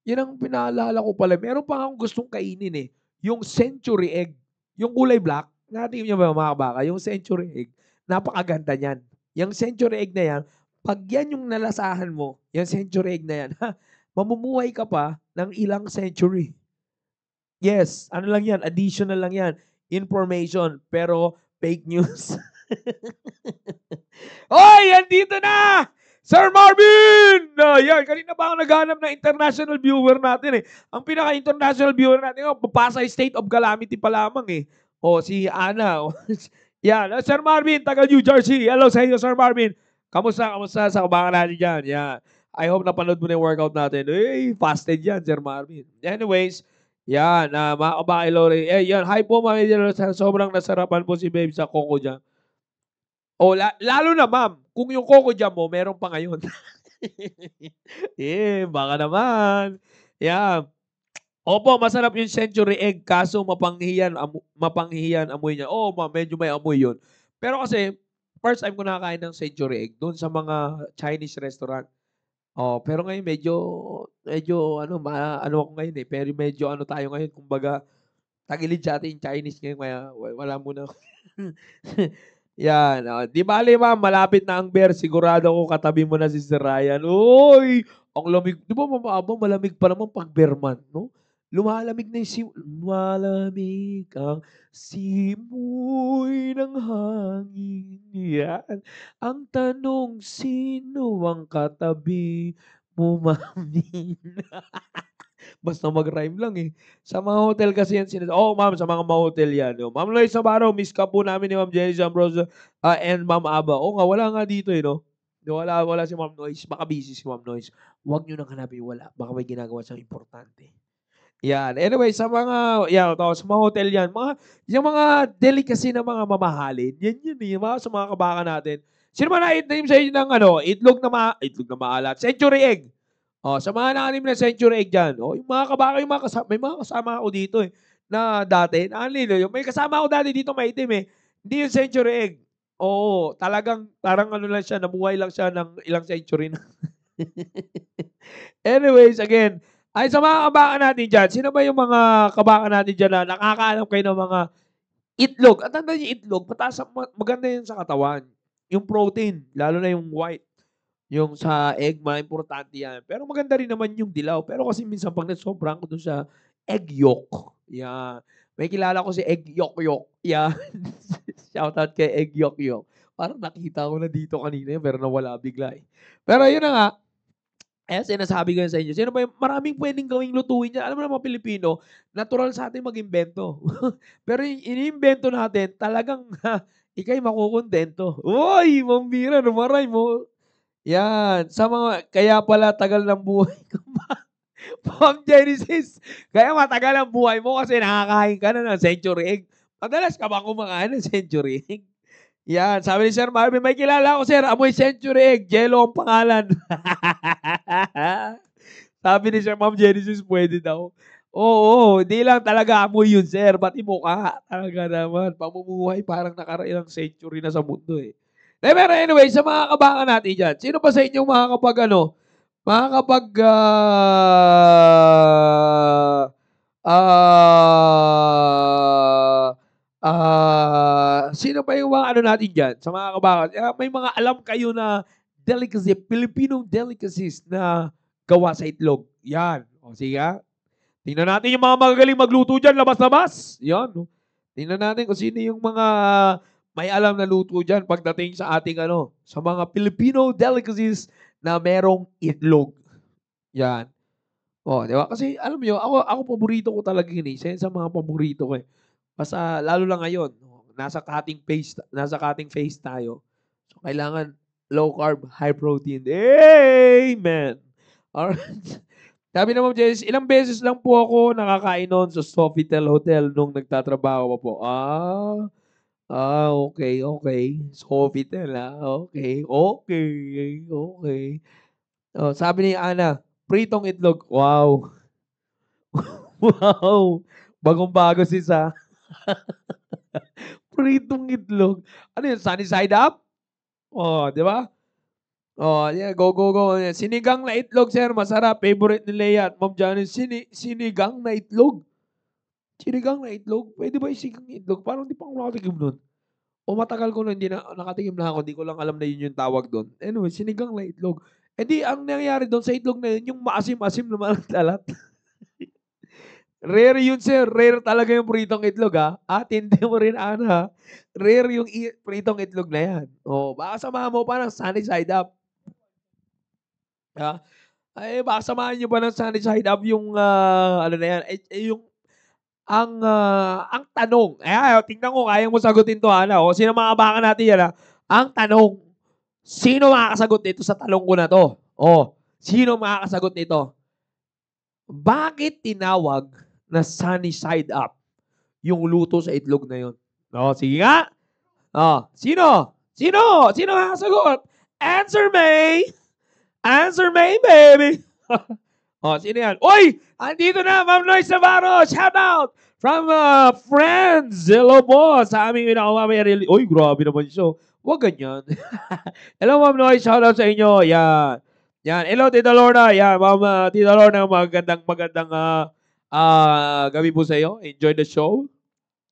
Yan ang pinaalala ko pala. Meron pa akong gustong kainin eh. Yung century egg. Yung kulay black. Natin nyo ba mga kabaka? Yung century egg. Napakaganda niyan. Yung century egg na yan, pag yan yung nalasahan mo, yung century egg na yan, mamumuhay ka pa ng ilang century. Yes, ano lang yan, additional lang yan. Information, pero fake news. Hoy, andito na! Sir Marvin! Yan, kanina pa ako naghanap ng international viewer natin eh. Ang pinaka-international viewer natin, Pasay State of Calamity pa lamang eh. Si Ana. Yan, Sir Marvin, taga New Jersey. Hello sa iyo, Sir Marvin. Kamusta sa kabangan natin dyan? Yan. I hope napanood mo na yung workout natin. Fasted yan, Sir Marvin. Anyways, yan, mga kabakay Lori. Yan, hi po mga sobrang nasarapan po si Babe sa Coco dyan. Lalo na ma'am, kung yung Coco Jam mo, meron pa ngayon. Baka naman. Yeah. Opo, masarap yung century egg, kaso mapanghiyan amoy niya. Ma'am, medyo may amoy yun. Pero kasi, first time ko nakakain ng century egg doon sa mga Chinese restaurant. Pero ngayon medyo ano ako ngayon eh. Pero medyo tayo ngayon, kumbaga, tagilid sa atin Chinese ngayon, kaya wala muna. Yan. Di bali ma'am, malapit na ang bear. Sigurado ko katabi mo na si Sir Ryan. Uy! Ang lamig. Di ba malamig pa naman pag bear man, no? Lumalamig na yung malamig ang simoy ng hangin. Yan. Ang tanong, sino ang katabi mo, mami? Basta mag-rhyme lang eh. Sa mga hotel kasi yan ma'am, sa mga hotel yan. Ma'am Lois Navarro, miss ka po namin ni Ma'am Jenny Ambrose and Ma'am Aba. Wala nga dito eh, no? Wala si Ma'am Lois. Baka busy si Ma'am Lois. Huwag nyo nang hanapin, wala. Baka may ginagawa siyang importante. Yan. Anyway, sa mga hotel yan, yung mga delicacy na mga mamahalin, yan eh, sa mga kabaka natin. Sino man na-name sa inyo ng itlog na maalat? Century egg. Sa mga nakanim na century egg dyan, yung mga kabaka, may mga kasama ako dito eh, na dati, may kasama ako dati dito maitim eh, hindi yung century egg. Talagang, parang lang siya, nabuhay lang siya ng ilang century na. Anyways, again, sa mga kabaka natin dyan, sino ba yung mga kabaka natin dyan na nakakaanap kayo ng mga itlog? At tanda yung itlog, maganda yun sa katawan. Yung protein, lalo na yung white. Yung sa egg, importante yan. Pero maganda rin naman yung dilaw. Pero kasi minsan pag nasobrang ko doon sa egg yolk. Yan. May kilala ko si egg yolk. Yan. Shoutout kay egg yolk. Parang nakita ko na dito kanina pero nawala bigla eh. Pero yun na nga. Sinasabi ko yun sa inyo. Sino ba yung maraming pwedeng gawing lutuin niya? Alam mo naman Pilipino, natural sa atin mag-imbento. Pero yung ini-imbento natin, talagang ikay makukontento. Uy, mambira, numaray mo. Yan. Kaya pala tagal ng buhay ko. Ma'am Genesis, kaya matagal ang buhay mo kasi nakakain ka na ng century egg. Madalas ka ba kumakain ng century egg? Yan. Sabi ni Sir Marvin, may kilala ako, sir. Amoy century egg. Jello ang pangalan. Sabi ni Sir Ma'am Genesis, pwede daw. Hindi lang talaga amoy yun, sir. Pati mukha. Talaga naman. Pamumuhay parang nakailang century na sa mundo eh. Pero anyway, sa mga kabaka natin dyan, sino pa sa inyong sino pa yung mga natin dyan, sa mga kabaka, may mga alam kayo na delicacy, Filipino delicacies na gawa sa itlog. Yan. Sige. Tingnan natin yung mga magagaling magluto dyan, labas-labas. Yan. Tingnan natin kung sino yung mga may alam na luto dyan pagdating sa ating sa mga Filipino delicacies na merong itlog. Yan. Di ba? Kasi alam mo ako paborito ko talaga yun eh. Isa sa mga paborito ko eh. Basta lalo lang ngayon, nasa cutting phase tayo. So kailangan low carb, high protein. Amen. Alright. Sabi naman, Jess, ilang beses lang po ako nakakain noon sa Sofitel Hotel nung nagtatrabaho pa po. Okay. Sofitel, okay. Sabi ni Ana, pritong itlog. Wow. Wow. Bagong-bago si Sa. Pritong itlog. Ano yun? Sunny side up? Di ba? Yeah, go. Sinigang na itlog, sir. Masarap. Favorite ni Leia at Ma'am Janice. Sinigang na itlog. Sinigang na itlog? Pwede ba isigang itlog? Parang hindi pa ako nakatikim nun. Matagal ko na hindi na nakatikim na ako. Hindi ko lang alam na yun yung tawag doon. Anyway, sinigang na itlog. Ang nangyayari doon sa itlog na yun, yung maasim-asim naman ang talat. Rare yun, sir. Rare talaga yung pritong itlog, ha? At hindi mo rin, Ana. Rare yung pritong itlog na yan. Oh, baka samahan mo pa ng sunny side up. Ha? Ay, baka samahan nyo pa ng sunny side up yung, ano na yan, yung, ang tanong, tingnan ko, kaya mo sagutin to, Ana. O, sino mga natin yan, ha? Ang tanong, sino makakasagot nito sa tanong ko na to? O, sino makakasagot nito? Bakit tinawag na sunny side up yung luto sa itlog na yun? O, sige nga. O, sino? Sino? Sino makakasagot? Answer me! Answer me, baby! O, sino yan? Uy! Andito na, Ma'am Noyce Navarro! Shout out! From Friends! Hello po! Sa aming pinakamamay. Uy, grabe naman siya. Huwag ganyan. Hello, Ma'am Noyce. Shout out sa inyo. Yan. Yan. Hello, Tita Lorna. Yan, Ma'am Tita Lorna. Magandang gabi po sa iyo. Enjoy the show.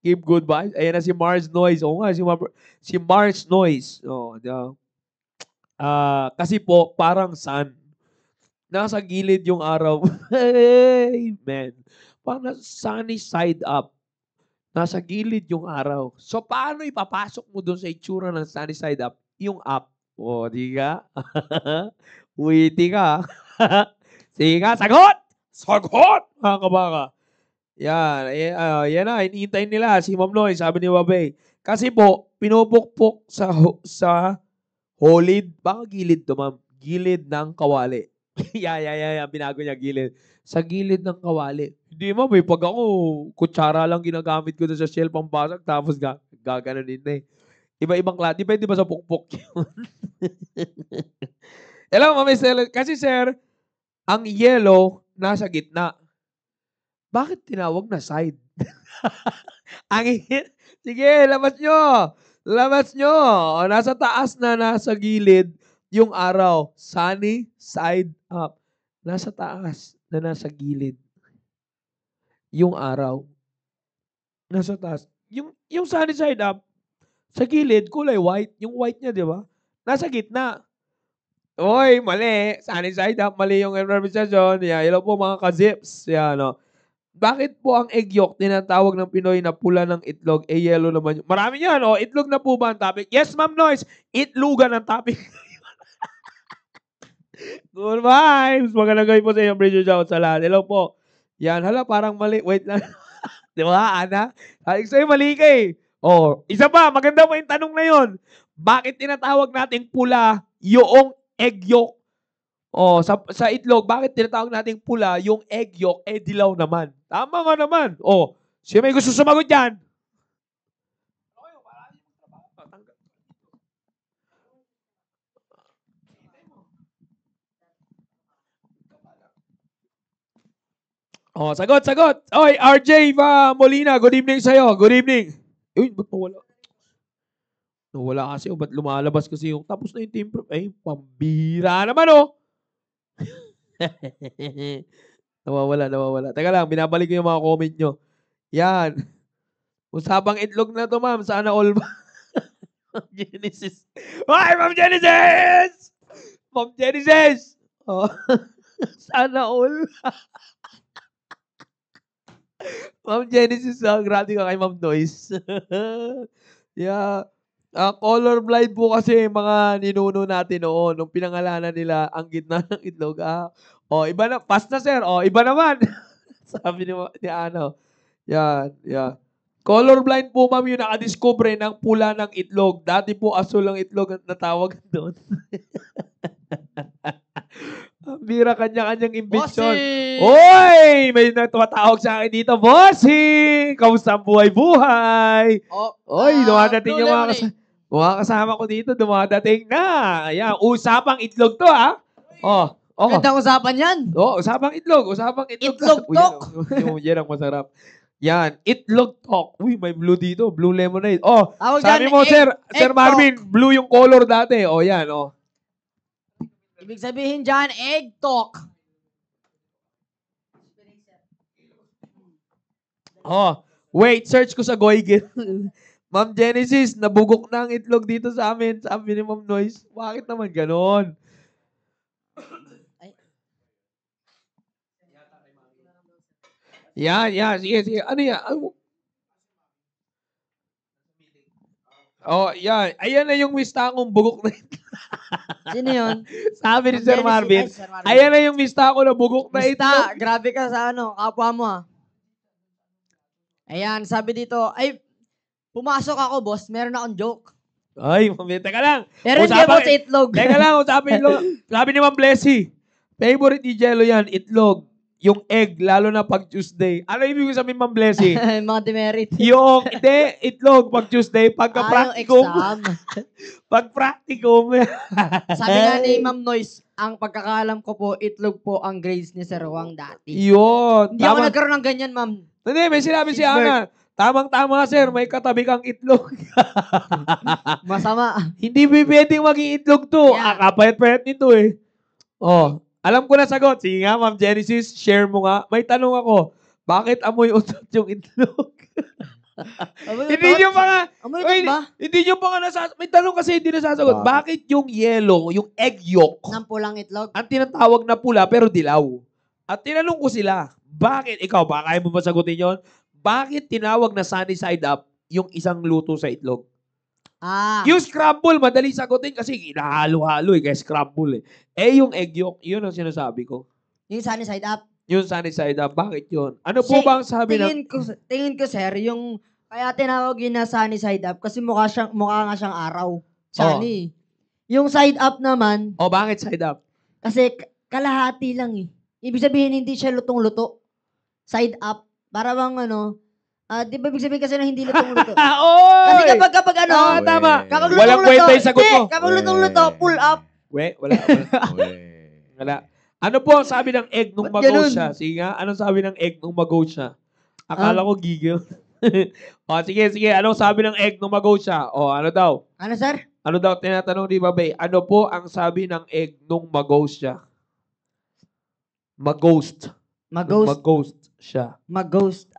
Keep good vibes. Ayan na si Mars Noise. Oo nga, si Mars Noise. Oh, kasi po, parang sun. Nasa gilid yung araw. Hey, man. Parang sunny side up. Nasa gilid yung araw. So, paano ipapasok mo doon sa itsura ng sunny side up? Yung up. O, di ka? Witty ka. Sige nga, sagot! Sagot! Mga kabaka. Yan. Yan na, iniintay nila. Si Ma'am Noy, sabi ni Wabay. Kasi po, pinupukpok sa holid. Baka gilid to, ma'am. Gilid ng kawali. Binago niya gilid. Sa gilid ng kawali. Hindi, ma'am. Pag ako, kutsara lang ginagamit ko sa shell pampasok, tapos gaganon din eh. Iba-ibang klase. Depende ba sa pukpok yun? Hello, Ma'am Estelle. Kasi, sir, ang yellow nasa gitna. Bakit tinawag na side? Sige, labas nyo. Labas nyo. Nasa taas na nasa gilid yung araw. Sunny side up. Nasa taas na nasa gilid yung araw. Nasa taas. Yung sunny side up, sa gilid, kulay white. Yung white niya, di ba? Nasa gitna. Oy, mali. Sunny side up, mali yung interpretation. Hello po mga ka-zips. No. Bakit po ang egg yolk tinatawag ng Pinoy na pula ng itlog, yellow naman yun? Marami yan, oh. Itlog na po ba ang topic? Yes, Ma'am Noyce. Itlogan ang topic. Good vibes. Magandang gabi po sa inyo. Bridget Jones sa lahat. Hello po. Yan, hala, parang mali. Wait lang. Di ba, Ana? Sabi sa'yo, mali ka eh. Oh, isa pa, maganda pa yung tanong na yun. Bakit tinatawag nating pula yung egg yolk? Oh, sa itlog, bakit tinatawag nating pula yung egg yolk, dilaw naman? Tama nga naman. Oh, siya may gusto sumagot dyan. Oh, sagot. Oy, RJ Molina, good evening sa'yo. Good evening. Uy, ba't nawala? Nawala kasi, ba't lumalabas kasi yung tapos na yung team prep? Ay, pambira naman, oh. Nawawala. Teka lang, binabalik ko yung mga comment nyo. Yan. Usapang itlog na to, ma'am. Sana all ba? Ma'am Genesis. Ay, Ma'am Genesis! Ma'am Genesis! Oh. Sana all. Ma'am Genesis, grabe ka kay Ma'am Noyce. Yeah. Colorblind po kasi mga ninuno natin noon nung pinangalanan nila ang gitna ng itlog. Iba na. Pass na, sir. Iba naman. Sabi ni ano. Yan. Colorblind po, ma'am, yung nakadiscover ng pula ng itlog. Dati po asul ang itlog at natawag doon. Bira kanya-kanyang imbisyon. Oy! May tumatawag sa akin dito. Bossing! Kamusta ang buhay-buhay? Oy, dumadating yung mga kasama ko dito. Dumadating na. Ayan, usapang itlog to, ha? Gandang usapan yan. Usapang itlog. Itlog talk. Yan ang masarap. Yan, itlog talk. Uy, may blue dito. Blue lemonade. Sabi mo, Sir Marvin, blue yung color dati. Yan. Ibig sabihin dyan, egg talk. Wait, search ko sa Goigel. Ma'am Genesis, nabugok na ang itlog dito sa amin. Sabi ni Ma'am Noyce, bakit naman ganon? Yan. Sige. Ano yan? Oh, yan. Ayan na yung mistangong bugok na Sino yun? Sabi ni Ang Sir Genesis. Marvin. Ay, Sir Marvin. Ayan na yung mistako na bugok na ito. Basta, grabe ka sa kapwa mo Ayan, sabi dito, ay, pumasok ako, boss. Meron akong joke. Ay, mami, teka lang. Pero hindi about sa itlog. Teka lang, usapin itlog. Sabi ni Ma'am Blessy, favorite ni Jello yan, itlog. Yung egg, lalo na pag Tuesday. Ano ibig sabihin, Ma'am Blessy? Mga demerit. Hindi, itlog pag Tuesday, pagka practicum. Exam. Pag practicum. Sabi nga ni Ma'am Noyce, ang pagkakalam ko po, itlog po ang grades ni Sir Wang dati. Yun. Hindi ako nagkaroon ng ganyan, ma'am. Hindi, may sinabi si Ana. Tamang-tama, sir. May katabi kang itlog. Masama. Hindi pwedeng maging itlog to. Yeah. Kapayat-payat nito eh. Oh, alam ko na sagot. Sige nga, Ma'am Genesis, share mo nga. May tanong ako. Bakit amoy utot yung itlog? Hindi nyo pa nga. Amoy utot ba? Hindi nyo pa nga may tanong kasi hindi nasasagot. Bakit yung yellow, yung egg yolk, Ng pulang itlog? ang tinatawag na pula pero dilaw? At tinanong ko sila, bakit, ikaw ba, kaya mo ba sagutin yun? Bakit tinawag na sunny side up yung isang luto sa itlog? Yung scramble, madali sagutin kasi inahalo-halo kaya scramble eh. Yung egg yolk, yun ang sinasabi ko. Yung sunny side up? Yung sunny side up, bakit yun? Ano po ba ang sabi tingin ko, sir, yung kaya tinawag yun na sunny side up kasi mukha nga siyang araw. Sunny. Yung side up naman. Bakit side up? Kasi kalahati lang eh. Ibig sabihin, hindi siya lutong-luto. Side up. Para bang di ba ibig sabihin kasi na hindi lutong-luto? Kasi kapag tama. Kapag Walang lutong-luto. kwenta yung sagot mo. Kapag lutong-luto, pull up. Wala. Ano po ang sabi ng egg nung mag-go siya? Sige nga, anong sabi ng egg nung mag-go siya? Akala ko gigil. Sige. Anong sabi ng egg nung mag-go siya? Ano daw? Ano, sir? Ano daw, tinatanong ni Babay, ano po ang sabi ng egg nung mag-ghost siya? Mag-ghost. Mag-ghost siya. Mag-ghost.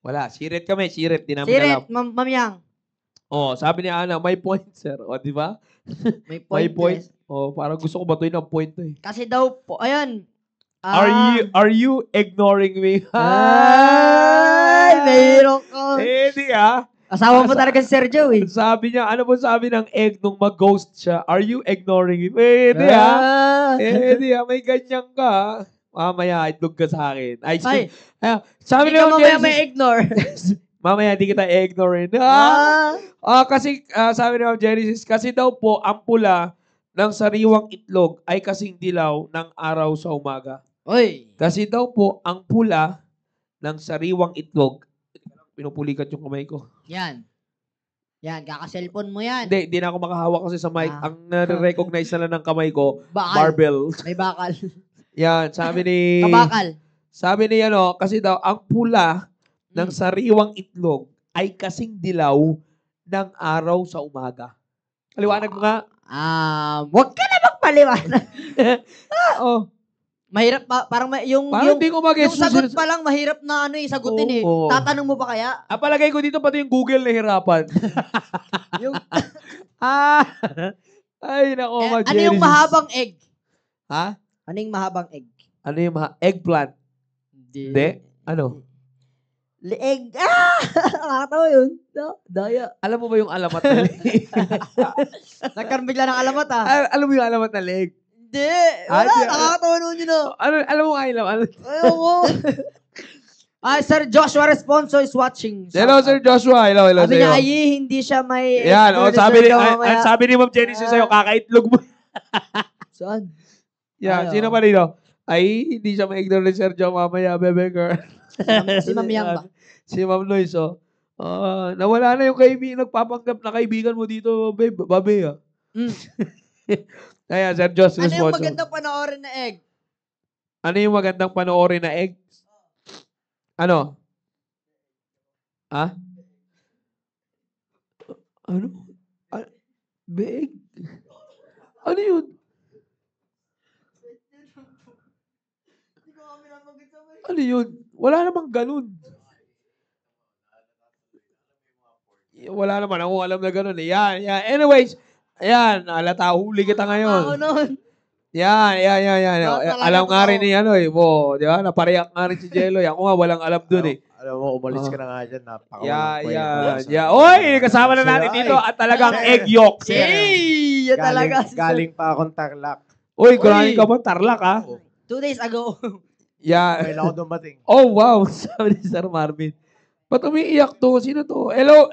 Wala. Sirit kami. Sirit. Di namin Sirit, alam. Ma'am Yang. Sabi ni Ana, may point, sir. Di ba? May point. Parang gusto ko batuin ang point to eh. Kasi daw po, ayan. Are you ignoring me? Ay, mayroon ko. Hindi ah. Asawa mo talaga si Sergio eh. Sabi niya, ano po sabi ng egg nung mag-ghost siya? Are you ignoring me? Hindi ah. Hindi ah. May ganyan ka. Mamaya, itlog ka sa akin. Sabi niya, mamaya may ignore. Mamaya, di kita i-ignore. Kasi, sabi ni Ma'am Genesis, kasi daw po, ang pula ng sariwang itlog ay kasing dilaw ng araw sa umaga. Oy. Kasi daw po, ang pula ng sariwang itlog, pinupulikat yung kamay ko. Yan, kaka-cellphone mo yan. Hindi na ako makahawak kasi sa mic. Ang nare-recognize na lang ng kamay ko, bakal. barbell. May bakal. Yan, sabi ni... Kabakal. Sabi ni kasi daw, ang pula ng sariwang itlog ay kasing dilaw ng araw sa umaga. Paliwanag mo nga. Wag ka na magpaliwanag. Mahirap parang yung hindi ko yung sagot pa lang mahirap na sagutin eh. Tatanong mo pa kaya? Palagay ko dito pati yung Google nahirapan. Ay, nako, ano yung mahabang egg? Ha? Ano yung mahabang egg? Ano yung eggplant? Hindi. Ano? Leeg. Nakakatawa yun. Daya. Alam mo ba yung alamat na leg? Nagkaroon bigla ng alamat Alam mo yung alamat na leg? Hindi. Wala, nakakatawa naman yun alam mo nga ilam? Ayaw ko. Sir Joshua Responso is watching. Hello, Sir Joshua. Hello sabi niya, hindi siya may... Yan, sabi ni Ma'am Genesis sa'yo, kakaitlog mo. Saan? Yan, sino pa dito? Ay, hindi siya ma-ignore ni Sir Joe mamaya, bebe girl. Si Ma'am Yang ba? Si Ma'am Lois, nawala na yung nagpapanggap na kaibigan mo dito, babe. Kaya, Sir Josh, ano yung magandang panoorin na egg? Ano yung magandang panoorin na egg? Ano? Ha? Ano? Beeg? Ano yun? Ano yun? Wala namang ganun. Wala naman akong alam na ganun. Yan. Anyways, ayan, huli kita ngayon. Ako noon. Yan. Talaga Alam nga totoo. rin ni ano eh. Di ba? Napareact nga rin si Jello. Ako nga, walang alam dun eh. Alam mo, umalis ka na nga dyan. Yeah. Oy, kasama na natin dito at talagang egg yolk. Hey! Yan talaga. Galing pa akong Tarlac. Uy, grabe ka ba? Tarlac ha? 2 days ago. Yeah. Ngayon ako dumating. Oh, wow. Sabi ni Sir Marvin. Ba't umiiyak to? Sino to? Hello,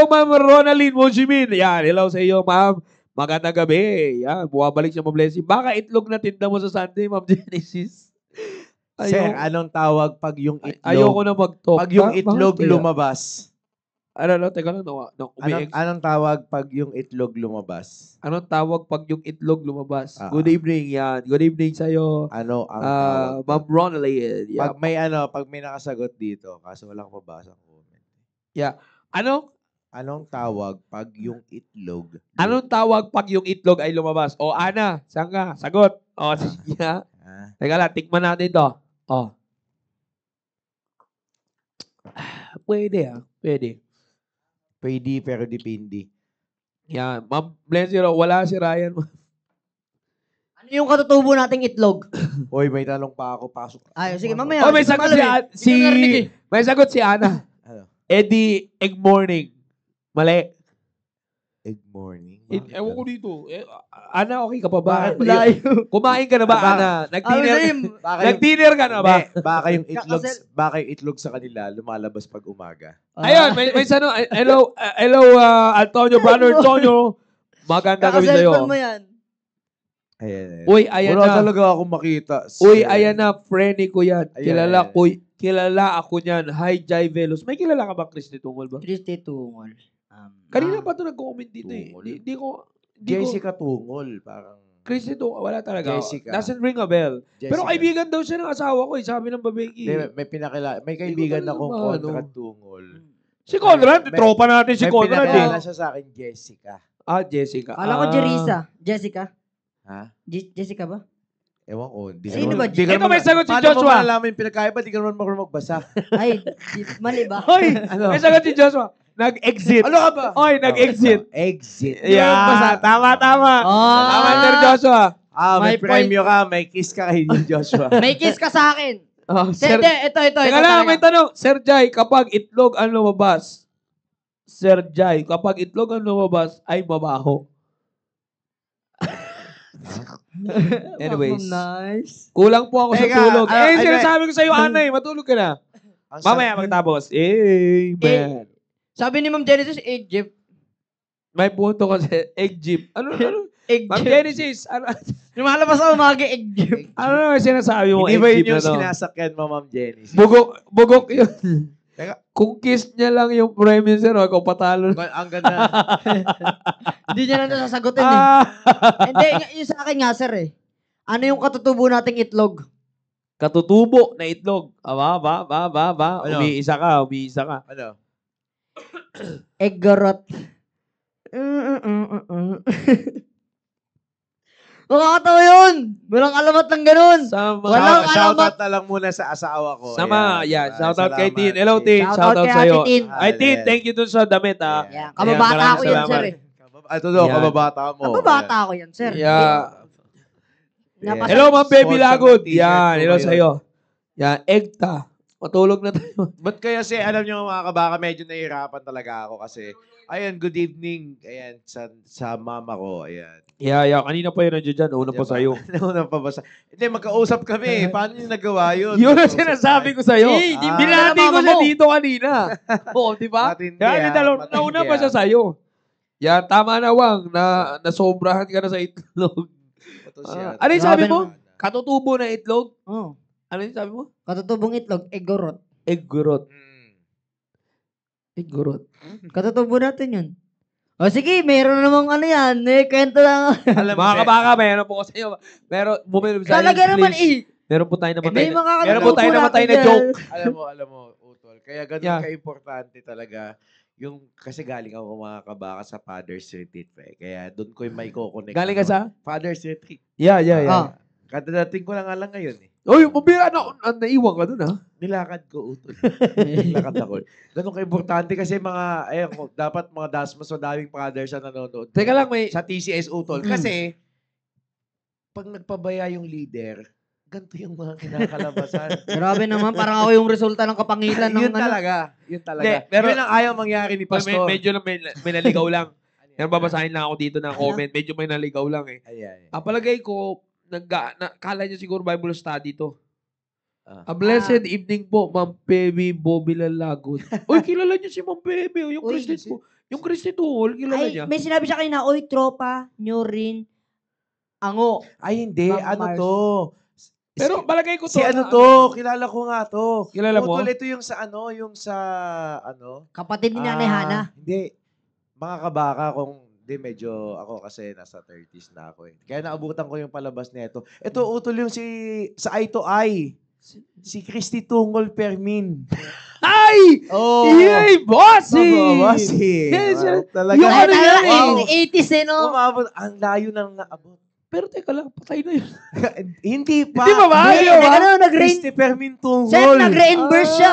Ma'am Ronaline Mojimin. Yan, hello sa iyo, Ma'am. Magandang gabi. Yan, buwabalik siya, Blessing. Baka itlog na tinda mo sa Sunday, Ma'am Genesis. Sir, anong tawag pag yung itlog? Ayoko na mag-talk. Pag yung itlog lumabas. Teka lang. Anong tawag pag yung itlog lumabas? Anong tawag pag yung itlog lumabas? Good evening, yan. Good evening sa'yo. Ano ang tawag? Ma'am Ronaline. Yeah. Pag may nakasagot dito, kaso wala akong mabasa ang comment. Yeah. Anong tawag pag yung itlog? Anong tawag pag yung itlog ay lumabas? O, Ana, saan ka? Sagot. O, sige nga. Teka lang, tikman natin to. O. Pwede. Pwede, pero depende. Yan. Ma'am Blessing, wala si Ryan. Ano yung katutubo nating itlog? Hoy, may tanong pa ako. Pasok. Ay, sige, mamaya. Oh, may sagot may sagot si Ana. Ano? Eddie, egg morning. Mali. Egg morning? Ewan ko dito. Ana, okay ka pa ba? Bakit layo? Kumain ka na ba, Ana? Nag-dinner ka na ba? Baka yung itlog sa kanila lumalabas pag umaga. Ayun, may sano. Hello, Antonio, brother Antonio. Maganda gabi sa'yo. Kakaselfon mo yan. Ayan. Uy, ayan Wala na. talaga akong makita. Uy, ayan na. Friendly ko yan. Ayan. Kilala ako niyan. Hi, Jai Velos. May kilala ka ba, Christy Tungol ba? Christy Tungol. Kanina pa ito nag-comment dito eh. Di ko... Jessica Tungol. Parang... Christy Tungol. Wala talaga. Jessica. Doesn't ring a bell. Jessica. Pero kaibigan daw siya ng asawa ko eh. Sabi ng babeki. May kaibigan akong Conrad Tungol. Si Conrad, tropa natin si Conrad eh. May pinakilala siya sa akin, Jessica. Jessica. Kala ko Jerisa. Jessica? Ha? Jessica ba? Ewan ko. Sino ba? Ito may sagot si Joshua. Paano mo malalaman yung pinagkaiba? Di ka naman magbasa. Ay, mali ba? Hoy, may sagot si Joshua. Nag-exit. Ano ka ba? Hoy, nag-exit. Exit. Yeah, tama. Tama, Sir Joshua. May premyo ka, may kiss ka kay Joshua. May kiss ka sa akin. Sir, ito. Teka lang, may tanong. Sir Jai, kapag itlog ang lumabas, Sir Jai, kapag itlog ang lumabas, ay mabaho. Anyways. Nice. Kulang po ako sa tulog. Sinasabi ko sa'yo, Ano? Anay, matulog ka na. Mamaya magtapos. Amen. Sabi ni Ma'am Genesis, egg jeep. May punto kasi, egg jeep. Ano? Egg Ma'am jeep. Genesis, ano? Lumalabas sa umaga, egg jeep. Ano sinasabi mo, Hindi egg ba jeep yun yung na to? sinasakyan mo, Ma'am Genesis? Bugok yun. Teka. Kung kiss niya lang yung premium sir, ako patalo. Ang ganda. Hindi niya na nasasagutin eh. Hindi, yung sa akin nga sir eh. Ano yung katutubo nating itlog? Katutubo na itlog. Ba. Ano? Umiisa ka. Ano? Eggarot. Makakatawa yun! Walang alamat ng ganun! Walang alamat! Shoutout na lang muna sa asawa ko. Shoutout kay Tin. Hello, Tin. Shoutout kay sa'yo. Ate Tin. Ay, Tin, thank you dun sa damit, ha. Yeah. Kababata ko yan, sir eh. Ito daw, kababata mo. Kababata ko yan, sir. Yeah. Yeah. Hello, Ma'am Baby Sponsor Lagod. ng t-shirt Yan, ko hello ngayon. sa'yo. Yan, Egta. Matulog na tayo. Ba't kaya alam nyo mga kabaka, medyo nahihirapan talaga ako kasi, ayan, good evening, ayan, sa mama ko, ayan. Yeah. Kanina pa yun nandiyo dyan. Una pa sa'yo. Una pa ba sa... Hindi, magkausap kami. Paano nyo nagawa yun? Yun ang sinasabi ko sa'yo. Binati ko siya dito kanina. Oo, di ba? Kaya nauna pa siya sa'yo. Yan, tama na, Wang, na nasobrahan ka na sa itlog. Ano yung sabi mo? Katutubo na itlog? Oo. Ano yung sabi mo? Katutubong itlog, eggorot. Eggurot. Katutubo natin yun. O sige, meron namang ano yan. Kwento lang. Mga kabaka, meron po ko sa iyo. Bumili sa Talaga naman Meron po tayo namatay. May mga Meron po tayo namatay na natin joke. Alam mo, Utol. Kaya ganun ka-importante talaga. Yung, kasi galing ako mga kabaka sa Father's Retreat. Kaya doon ko yung may kukonek. Galing ka sa? Father's Retreat. Yeah. Kadadating ko lang nga lang ngayon eh. Uy, naiwan ka dun, ha? Nilakad ko, Utol. Nilakad ako. Ganun ka-importante kasi dapat mga dasmas o daming fathers na nanonood. Teka lang, may... Sa TCS Utol. Kasi, pag nagpabaya yung leader, ganito yung mga kinakalabasan. Grabe naman, parang ako yung resulta ng kapangilan ng Yun talaga. Yun talaga. Hindi, pero- Yun ang ayaw mangyari ni Pastor. Medyo lang may naligaw lang. Yan, babasahin lang ako dito ng comment. Medyo may naligaw lang eh. Ayan. Palagay ko, kala niya siguro Bible study to. A blessed evening po, Ma'am Pebby Bobby Lalagon. Uy, kilala niyo si Ma'am Pebby. Yung Uy, Christy po. Yung Christy Tuhol, kilala Ay, niya. may sinabi siya kanina, oy, tropa, nyo rin, ango. Ay, hindi. Ma'am Ano Mars. to? Pero palagay ko to. Si ano to? Kilala ko nga to. Kilala mo? Utol, ito yung sa Kapatid ni Nanay Hana. Hindi. Mga kabaka kung medyo ako kasi nasa 30s na ako eh. Kaya naabutan ko yung palabas nito. Ito, utol yung sa Eye to Eye. Si Christy Tungol Permin. Ay! Oh! Yay, bossy! Bossy. Yes, Talaga. yung ano yan eh. 80s eh, no? Umabot. Ang layo ng naabot. Pero teka lang, patay na yun. Hindi pa. Hindi pa ba? Hindi, Ayaw, ano, nag-rain. Christy Permin Tungol. Sir, nag-reimburse siya.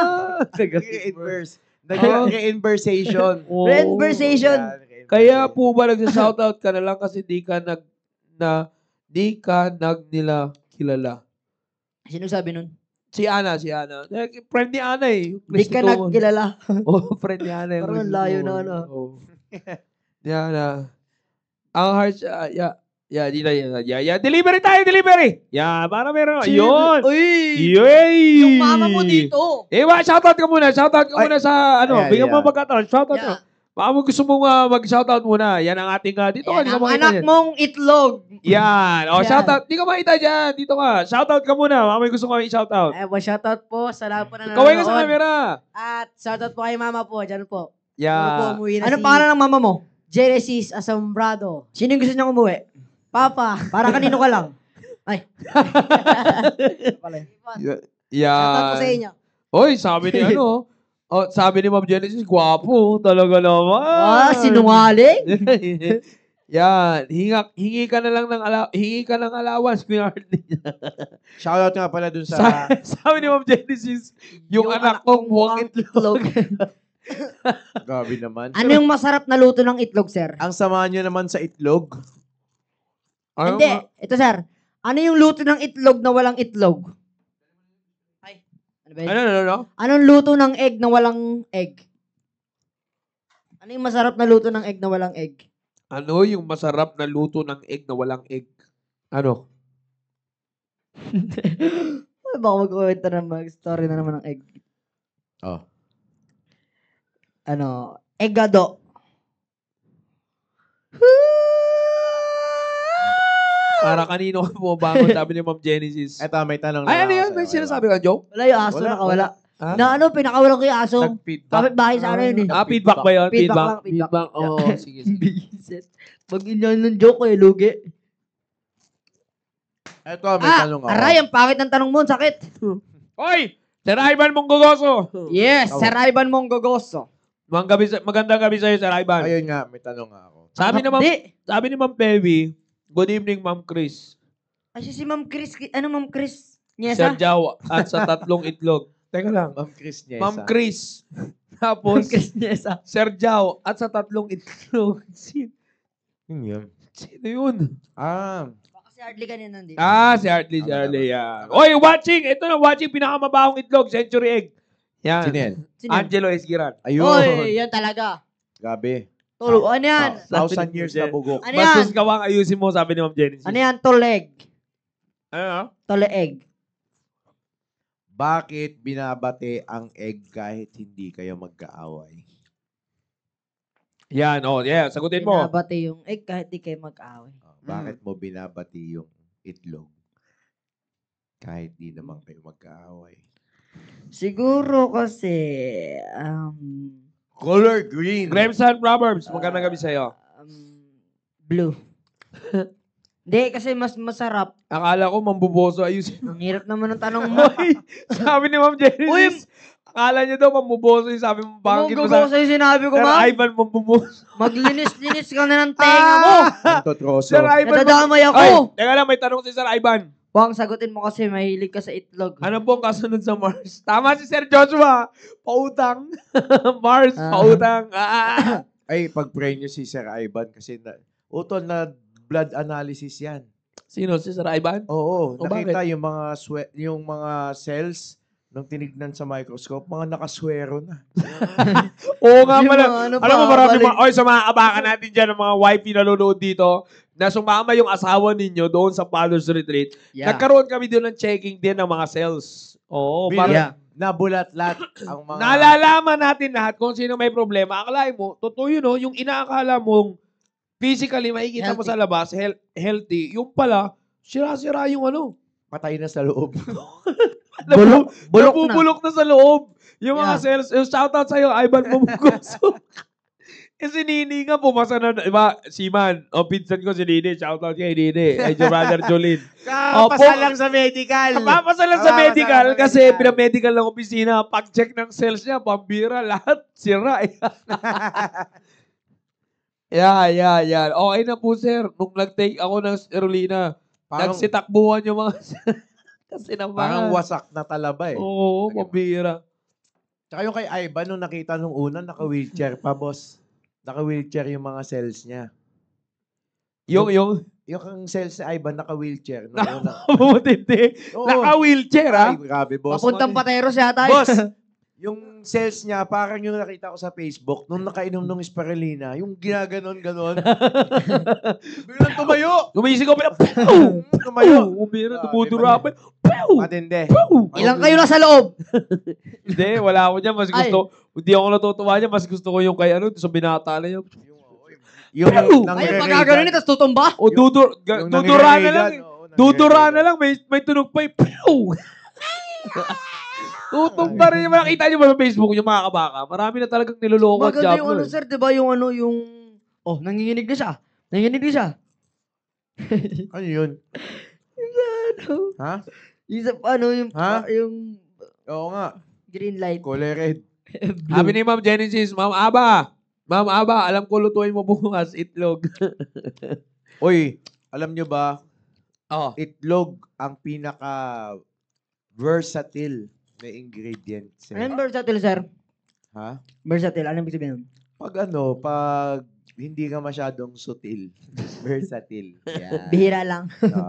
Nag-reimburse. Nag-reimbursation. Reimbursation. Kaya po ba nag-shoutout ka na lang kasi di ka nila kilala. Sino sabi nun? Si Ana. Friend ni Ana eh. Di ka nagkilala. Oh, friend ni Ana. Parang ang layo na ano. Oh. Ana. Ang heart, delivery tayo, delivery. Para meron. Yun. Uy! Yay! Yung mama mo dito. Shoutout ka muna sa bigyan mo pagkataon. Shoutout ka. Baka mo gusto mong mag-shoutout muna. Yan ang ating, dito ka. Ang anak mong itlog. Yan. Shoutout. Di ka makita dyan. Dito ka. Shoutout ka muna. Baka may gusto kong i-shoutout. Shoutout po sa lahat po na Kaway ka sa camera. At shoutout po kay mama po. Diyan po. Yeah. Anong pangalan ng mama mo? Genesis Asombrado. Sino yung gusto niya umuwi? Papa. Para kanino ka lang? Ay. Shoutout po sa inyo. Oy, sabi ni sabi ni Ma'am Genesis, gwapo. Talaga naman. Sinungaling? Yan. Hingi ka na lang ng allowance, Kuya Hardy. Shoutout nga pala dun sa... Sabi ni Ma'am Genesis, yung anak kong buwang itlog. Grabe naman. Ano yung masarap na luto ng itlog, sir? Ang sama nyo naman sa itlog. Hindi. Ito, sir. Ano yung luto ng itlog na walang itlog? Ay. Ano ba yun? Ano? Anong luto ng egg na walang egg? Ano yung masarap na luto ng egg na walang egg? Ano yung masarap na luto ng egg na walang egg? Ano? Baka mag-uwenta na mag-story na naman ng egg. Oh. Eggado. Para kanino ka bumabangon, sabi ni Ma'am Genesis. Eto, may tanong na. Ay, ano yan? May sinasabi ka, joke? Wala yung aso, nakawala. Ha? Pinakawalan ko yung aso. Nag-feedback. Kapit bahay sa ano yun eh. Feedback ba yun? Feedback. Feedback. Oo, sige. Pag inyan ng joke ko eh, lugi. Eto, may tanong ako. Aray, ang pangit ng tanong mo, ang sakit. Oy! Sir Ivan Monggogoso! Yes, Sir Ivan Monggogoso. Magandang gabi sa'yo, Sir Ivan. Ayun nga, may tanong nga ako. Sabi ni Ma'am Pebby, good evening, Ma'am Chris. Ay, si Ma'am Chris, Ma'am Chris? Sir Jao at sa 3 itlog. Teka lang. Ma'am Chris Niesa. Ma'am Chris. Tapos, Chris Niesa. Sir Jao at sa 3 itlog. Sino Yun. yun? Baka si Hardly kanina nandito. Si Hardly. Yan. Oy, watching! Ito na, watching pinakamabahong itlog, Century Egg. Yan. Sino yan? Angelo Esquiran. Ayun. Oy, yan talaga. Gabi. Tolo, ano yan? 1,000 years na bugok. Ano Bastos yan? gawang ayusin mo, sabi ni Ma'am Genesis. Ano yan? Toleg. Ano? Toleg. Bakit binabate ang egg kahit hindi kayo magkaaway? Yan, sagutin mo. Binabati yung egg kahit di kayo mag-away. Bakit mo binabati yung itlog kahit di naman kayo magkaaway? Siguro kasi, Color green. Gremson Proverbs, magandang gabi sa'yo. blue. Hindi, kasi mas masarap. Akala ko mambuboso ayusin. Ang hirap naman ng tanong mo. Sabi ni Ma'am Genesis, akala niya daw mambuboso yung sabi mo. Bakit mo Kung sa'yo sinabi ko, Sir ma'am. Ivan mambuboso. Maglinis-linis ka na ng tenga mo. Ang totroso. Sir Ivan. Nadadamay ako. Ay, teka lang, may tanong si Sir Ivan. Huwag sagutin mo kasi mahilig ka sa itlog. Ano po ang kasunod sa Mars? Tama si Sir Joshua. Pautang. Mars, pautang. Ay, pag-pray nyo si Sir Ivan kasi utol na blood analysis yan. Sino? Si Sir Ivan? Oo, O, nakita bakit? yung mga cells nung tinignan sa microscope, mga nakaswero na. Oo nga Yung pala. mga ano Alam mo, pa, marami balik- sa mga kabakan natin dyan, ng mga wifey na nanonood dito, na sumama yung asawa ninyo doon sa Father's Retreat. Yeah. Nagkaroon kami doon ng checking din ng mga cells. Oo, para Nabulat-lat ang mga... nalalaman natin lahat kung sino may problema. Akalain mo, totoo yun, yung inaakala mong physically makikita mo sa labas, healthy, yung pala, sira-sira yung ano. Patay na sa loob. Nabubulok na sa loob. Yung mga cells, yung shoutout sa'yo, Ivan Mumugoso. Si Nini nga, pumasa na, iba, Siman, pinsan ko si Nini, shoutout kay Nini, ay your brother Jolene. Kapasalang sa medical. Kapasalang sa medical kasi pinamedical ng opisina, pag-check ng cells niya, pambira, lahat sira. Yan. Okay na po, sir. Nung nag-take ako ng spirulina, nagsitakbuhan yung mga kasi naman. Parang wasak na talaba eh. Oo, pambira. Tsaka yung kay Ivan, nung nakita nung una, naka-wheelchair pa, boss. Naka-wheelchair yung mga cells niya. Yung kang cells ni Ivan, naka-wheelchair. Nung una. Bumutindi. Naka-wheelchair, ha? Ay, grabe, boss. Papuntang Pateros yata. Boss, yung cells niya, parang yung nakita ko sa Facebook, nung nakainom ng spirulina, yung ginaganon-ganon. Biglang tumayo. Gumising ko pala. Tumayo. Umira, tumudura pa. Matindi. Ilang kayo nasa loob? Hindi, wala ako dyan. Mas gusto, hindi ako natutuwa dyan. Mas gusto ko yung kay sa binata na yun. Yung Ay, pagkaganon tapos tutumba? O dudura na lang. Dudura na lang. May tunog pa. Tutumba rin yung makita nyo ba sa Facebook yung mga kabaka? Marami na talagang niloloko at Maganda yung jablo. ano, sir, di ba yung ano, yung... Oh, nanginginig na siya. Nanginginig na siya. Ano yun? Ano? Ha? Yung sa, ano, yung... Ha? Yung... Oo nga. Green light. Kulay red. Sabi ni Ma'am Genesis, Ma'am Aba, alam ko lutuin mo bukas itlog. Uy, alam nyo ba, Oh. itlog ang pinaka-versatile na ingredients. Anong versatile, sir? Ha? Versatile, anong ibig sabihin? Pag hindi ka masyadong sutil. Versatile. Yeah. Bihira lang.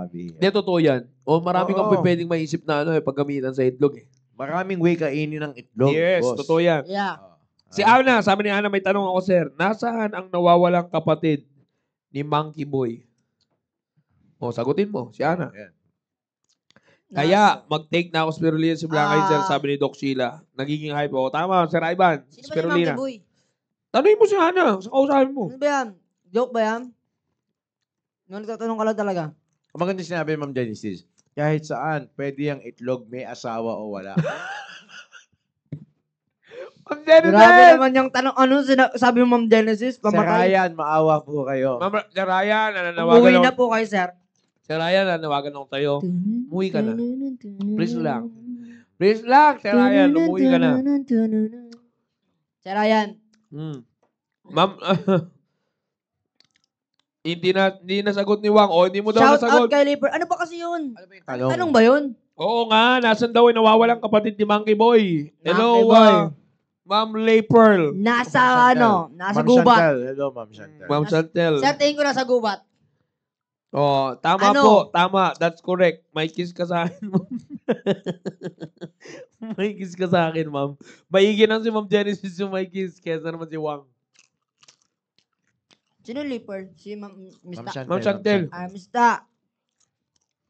Bihira. Hindi, totoo yan. O marami kang Oo. pwedeng maisip na paggamitan sa itlog eh. Maraming way kainin ng itlog. Yes, boss. totoo yan. Yeah. Si Ana, sabi ni Ana, may tanong ako, sir. Nasaan ang nawawalang kapatid ni Monkey Boy? O, sagutin mo, si Ana. Ayan. Kaya, mag-take na ako spirulina si Blanca sir, sabi ni Doc Sheila. Nagiging hype ako. Tama, Sir Ivan. Sino ba si Spirulina. Monkey Boy? Tanungin mo si Ana. Sa kausapin mo. Ano ba yan? Joke ba yan? Nung nagtatanong ka lang talaga. Ang maganda sinabi ni Ma'am Genesis, kahit saan, pwede yung itlog, may asawa o wala. Ma'am Genesis! Grabe naman yung tanong. Ano sabi mo, Ma'am Genesis? Sir Pamatay? Ryan, maawa po kayo. Ma'am Sir Ryan, nananawagan Umuwi na ako. po kayo, sir. Sir Ryan, nananawagan ako tayo. Umuwi ka na. Please lang. Please lang, Sir Ryan. Umuwi ka na. Sir Ryan. Ma'am, hindi nasagot ni Wang. O, hindi mo daw Shout nasagot. out kay Leper. Ano ba kasi yun? Tanong. Anong ba yun? Oo nga, nasan daw nawawalang kapatid ni Monkey Boy. Hello, Monkey Boy. Ma'am Lay Pearl. Nasa ano? Nasa Ma'am gubat. Chantel. Hello, Ma'am Chantel. Ma'am Chantel. Sir, tingin ko nasa gubat. Oh, tama Ano? po. Tama. That's correct. May kiss ka sa akin, ma'am. May kiss ka sa akin, ma'am. Maigi lang si Ma'am Genesis yung may kiss. Kesa naman si Wang. Sino Leper? Si Ma'am Mista. Ma'am Chantel. Mista.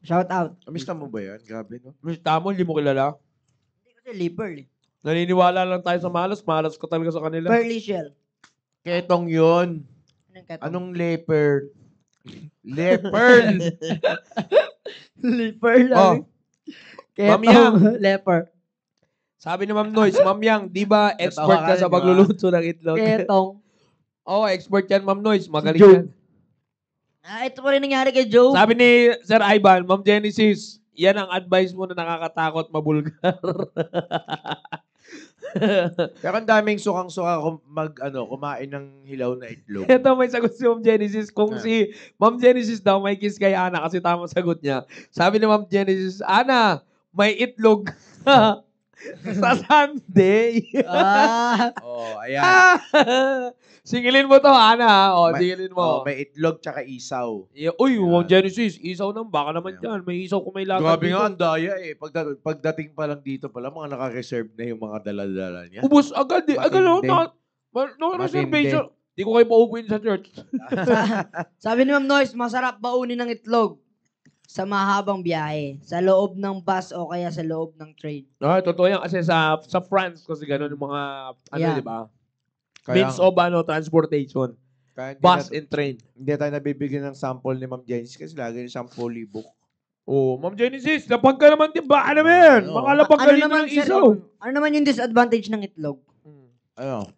Shout out. Amista mo ba yan? Grabe, no? Mista mo, hindi mo kilala. Hindi kasi Leper. Naniniwala lang tayo sa malas. Malas ko talaga sa kanila. Pearly shell. Ketong yun. Anong ketong? Anong leper? Leper! Leper lang. Oh. Ma'am Yang. Leper. Sabi ni Ma'am Noyce, Ma'am Yang, di ba expert ka sa pagluluto ng itlog? Ketong. Oo, expert yan, Ma'am Noyce. Magaling Joe. yan. Ito pa rin nangyari kay Joe. Sabi ni Sir Ivan, Ma'am Genesis, yan ang advice mo na nakakatakot, mabulgar. Pero ang daming sukang-suka kumain ng hilaw na itlog. Ito may sagot si Ma'am Genesis. Kung si Ma'am Genesis daw may kiss kay Ana kasi tama sagot niya. Sabi ni Ma'am Genesis, Ana, may itlog. Sa Sunday. Oh, ayan. Singilin mo to, Ana. O, singilin mo. May itlog tsaka isaw. Uy, Genesis, isaw nang baka naman dyan. May isaw kung may lakad Grabe dito. nga, ang daya eh. Pagdating pa lang dito pala, mga naka-reserve na yung mga dala-dala niya. Ubus agad eh. Agad no reservation. Di ko kayo paupuin sa church. Sabi ni Ma'am Noyce, masarap baunin ng itlog sa mahabang biyahe. Sa loob ng bus o kaya sa loob ng train. Totoo yan. Kasi sa France, kasi gano'n yung mga, Yeah. di ba? Kaya- Means of transportation. Kaya Bus and train. Hindi tayo nabibigyan ng sample ni Ma'am Genesis kasi lagi yung 10 book. Oh, Ma'am Genesis, lapag ka naman din ba? Ano yan? Makalapag ka dito ng sir, isaw. ano naman yung disadvantage ng itlog? Ano?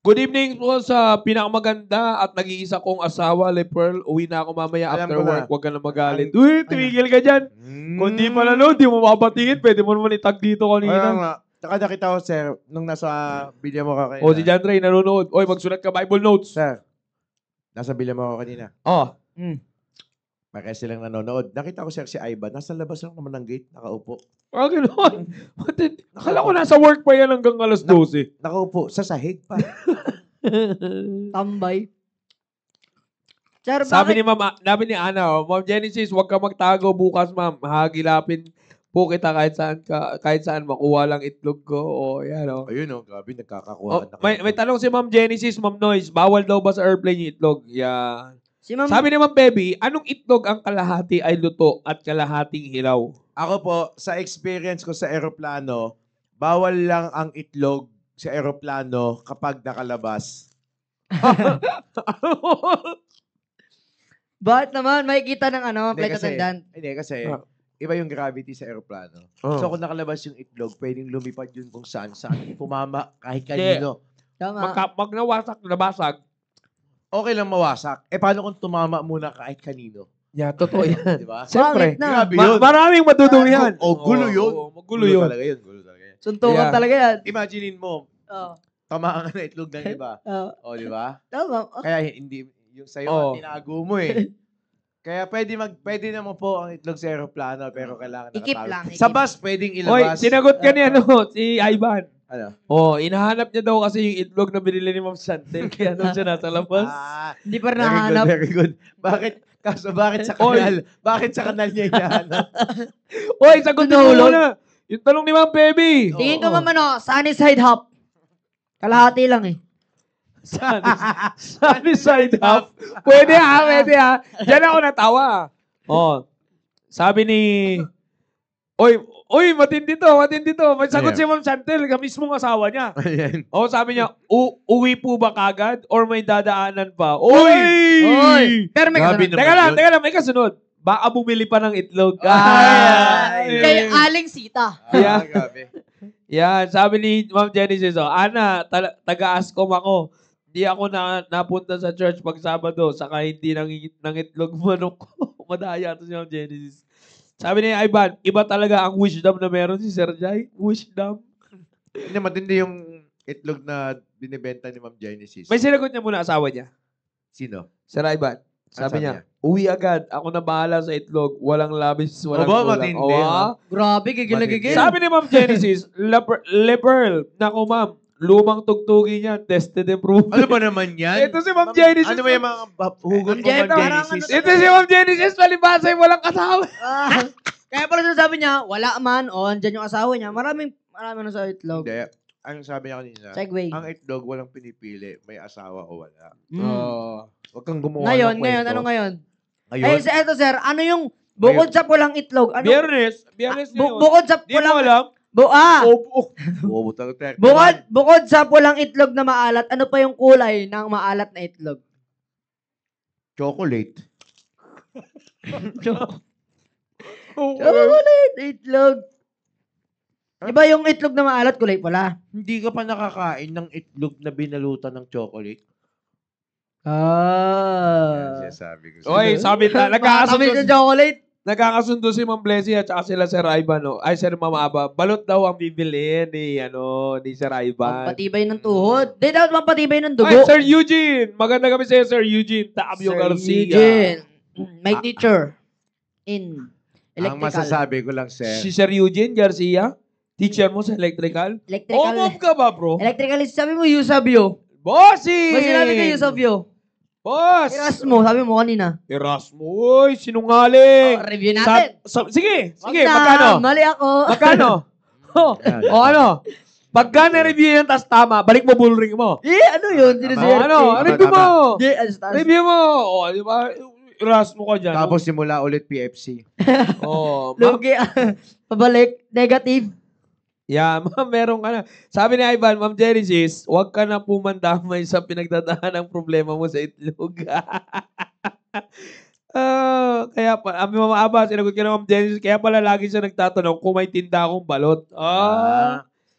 Good evening po sa pinakamaganda at nag-iisa kong asawa, Le Pearl. Uwi na ako mamaya Alam after ko na. work. Huwag ka na magalit. Uy, tumigil ka dyan. Kung di pa nanood, di mo mapatingin. Pwede mo naman itag dito Kaya kanina. nga. Tsaka nakita ko, sir, nung nasa video mo ka kanina. O, si John Ray nanonood. Oy, magsulat ka Bible notes. Sir, nasa video mo ka kanina. Oh. May kasi lang nanonood. Nakita ko, sir, si Ivan. Nasa labas lang naman ng gate. Nakaupo. Ah, gano'n. Akala ko nasa work pa yan hanggang alas 12. Nakaupo. Sa sahig pa. Tambay. Sir, Sabi ni Ana, Ma'am Genesis, huwag ka magtago bukas, ma'am. Hagilapin po kita kahit saan makuha lang itlog ko. O, yan, o. Ayun, o. Grabe, nagkakakuha. May tanong si Ma'am Genesis, Ma'am Noyce, bawal daw ba sa airplane yung itlog? Yan. Sabi ni Ma'am Baby, anong itlog ang kalahati ay luto at kalahating hilaw? Ako po, sa experience ko sa eroplano, bawal lang ang itlog sa eroplano kapag nakalabas. Bakit naman? May kita ng flight kasi, attendant. Hindi, kasi iba yung gravity sa eroplano. Oh. So kung nakalabas yung itlog, pwedeng lumipad yun kung saan. Pumama kahit kanino. Tama. Pag nawasak, nabasag, okay lang mawasak. Paano kung tumama muna kahit kanino? Yeah, totoo yan. Diba? Siyempre. Grabe yun. Maraming matudumihan. Gulo yun. Gulo yun. Talaga yun. Gulo talaga yun. Suntukan talaga yan. Imaginein mo, tamaan ka na itlog ng iba. O, di ba? Tama. Kaya hindi, yung sa'yo, tinago mo eh. Kaya pwede naman po ang itlog sa aeroplano, pero kailangan Ikip nakatago. lang. Sa bus, pwedeng Oy, ilabas. sinagot ka ni si Ivan. Ano? Inahanap niya daw kasi yung itlog na binili ni Ma'am Chantel. Kaya daw siya nasa labas. Hindi pa nahanap. Very good. Bakit sa kanal? Bakit sa kanal niya hinahanap? Oy, sagot mo muna. Yung tanong ni Ma'am Baby. Tingin ko naman, sunny side hop. Kalahati lang eh. Sunny side up. Pwede ha. Diyan ako natawa. Sabi ni... Oy, matindi to. May sagot si Ma'am Chantel, mismong asawa niya. Ayan. Sabi niya, uwi po ba kagad or may dadaanan pa? Oy! Pero may kasunod. Teka lang, may kasunod. Baka bumili pa ng itlog. Kay Aling Sita. Grabe. Yan, sabi ni Ma'am Genesis, Ana, taga-ascom ako. Di ako napunta sa church pag Sabado, saka hindi ng itlog manok ko. Madaya to si Ma'am Genesis. Sabi ni Ivan, iba talaga ang wisdom na meron si Sir Jai. Wisdom. Hindi, matindi yung itlog na binibenta ni Ma'am Genesis. May sinagot niya muna asawa niya. Sino? Sir Ivan. Sabi niya, uwi agad. Ako na bahala sa itlog. Walang labis, walang kulang. Matindi. Grabe, gigil. Sabi ni Ma'am Genesis, Le Pearl, naku ma'am, lumang tugtugi niya, tested and proven. Ano ba naman yan? Ito si Ma'am Genesis. Ano ba yung mga hugot mo, Ma'am Genesis? Ito si Ma'am Genesis, palibasay, walang kasawa. Kaya pala sinasabi niya, wala man, andyan yung asawa niya. Marami na sa itlog. Hindi. Ang sabi niya kanina, Segway. ang itlog walang pinipili. May asawa o wala. Huwag kang gumawa Ngayon, ng kwento. ano ngayon? Ayun. Ay, eto sir, ano yung bukod sa pulang itlog? Ano? Biyernes ngayon. Bukod sa Di mo pulang... alam? Bukod sa pulang itlog na maalat, ano pa yung kulay ng maalat na itlog? Chocolate. Chocolate itlog. Iba yung itlog na maalat, kulay pula. Hindi ka pa nakakain ng itlog na binalutan ng chocolate? Sabi ko. Oy, sabi na, nagkakasundo si Ma'am Blessy at saka sila Sir Ivan, ay Sir Mama Aba. Balot daw ang bibiliin ni Sir Ivan. Pampatibay ng tuhod. Di daw pampatibay ng dugo. Ay, Sir Eugene. Maganda kami sa'yo, Sir Eugene. Tabio Garcia. Eugene. My teacher in Ang electrical. masasabi ko lang, sir. Si Sir Eugene Garcia? Teacher mo sa electrical? Electrical. Mom ka ba, bro? Electrical, sabi mo, Eusebio. Bossing! Ba't sinabi ko Eusebio? Boss! Erasmo, sabi mo kanina. Erasmo, uy, sinungaling. Review natin. Sige, Wag na, magkano? Mali ako. Magkano? O ano? Pagka na-review yan, tas tama, balik mo bullring mo. Ano yun? Ano? Review mo. Review. Review mo. O, di ba? Erasmo ka dyan. Tapos simula ulit PFC. Oh, Lugi. Pabalik. Negative. Yeah, ma'am, meron ka na. Sabi ni Ivan, Ma'am Genesis, huwag ka na pumandamay sa pinagdadaan ng problema mo sa itlog. Kaya pa, Mama Aba, sinagot ka na Ma'am Genesis, kaya pala lagi siya nagtatanong kung may tinda akong balot.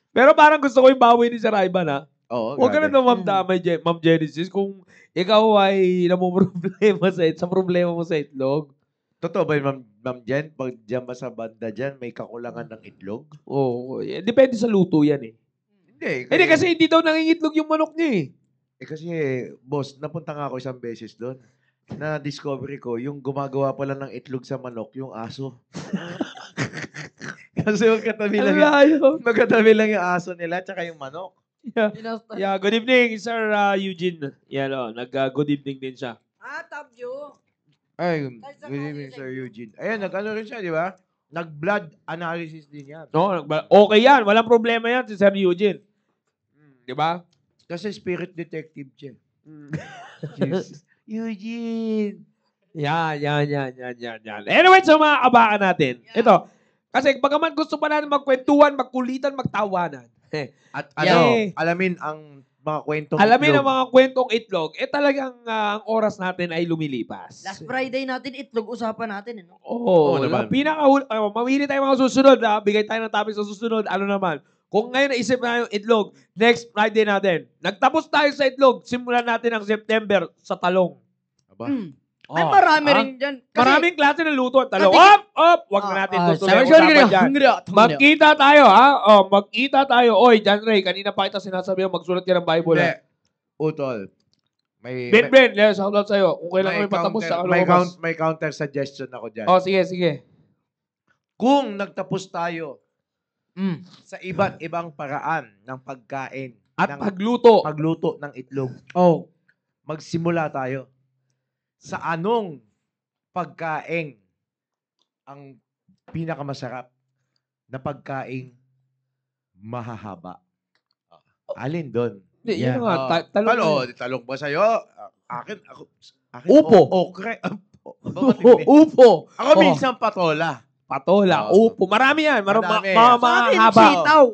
Pero parang gusto ko yung bawi ni Sir Ivan, ha? Oo, Huwag ka na mamdamay, Ma'am Genesis, kung ikaw ay namumroblema sa problema mo sa itlog. Totoo ba yun, Ma'am Jen? Pag dyan ba sa banda dyan, may kakulangan ng itlog? Oo. Depende sa luto yan eh. Hindi, kasi hindi daw nangingitlog yung manok niya eh. Kasi, boss, napunta nga ako isang beses doon. Na-discovery ko, yung gumagawa pala ng itlog sa manok, yung aso. Kasi magkatabi lang yung aso nila, tsaka yung manok. Yeah, good evening, Sir Eugene. Yan, nag-good evening din siya. Tabyo. Ay, good evening, Sir Eugene. Ayan, nag-ano rin siya, di ba? Nag-blood analysis din yan. No, okay yan. Walang problema yan si Sir Eugene. Di ba? Kasi spirit detective siya. Eugene! Yan. Anyway, so mga kabakan natin. Ito, kasi bagaman gusto pa natin magkwentuhan, magkulitan, magtawanan. At alamin ang mga kwentong ang mga kwentong itlog, talagang ang oras natin ay lumilipas. Last Friday natin, itlog usapan natin. Oo, mamili tayo mga susunod. Bigay tayo ng topic sa susunod. Ano naman? Kung ngayon naisip na yung itlog, next Friday natin. Nagtapos tayo sa itlog, simulan natin ang September sa talong. Aba? Ay, marami rin dyan. Maraming klase ng luto at talong. Wag na natin tutuloy usapan dyan. Magkita tayo, ha? Magkita tayo. Oy, John Ray, kanina pa kita sinasabi magsulat ka ng Bible. Utol. Ben, shout out sa'yo. Kung kailan kami patapos sa may counter suggestion ako dyan. Sige. Kung nagtapos tayo sa iba't ibang paraan ng pagkain at pagluto ng itlog, magsimula tayo sa anong pagkain ang pinakamasarap na pagkain mahahaba. Alin doon? Yun nga, talong ba sa'yo? Akin, upo. Okre. Upo. Ako minsan patola. Upo. Marami yan. Mahaba. Sitaw.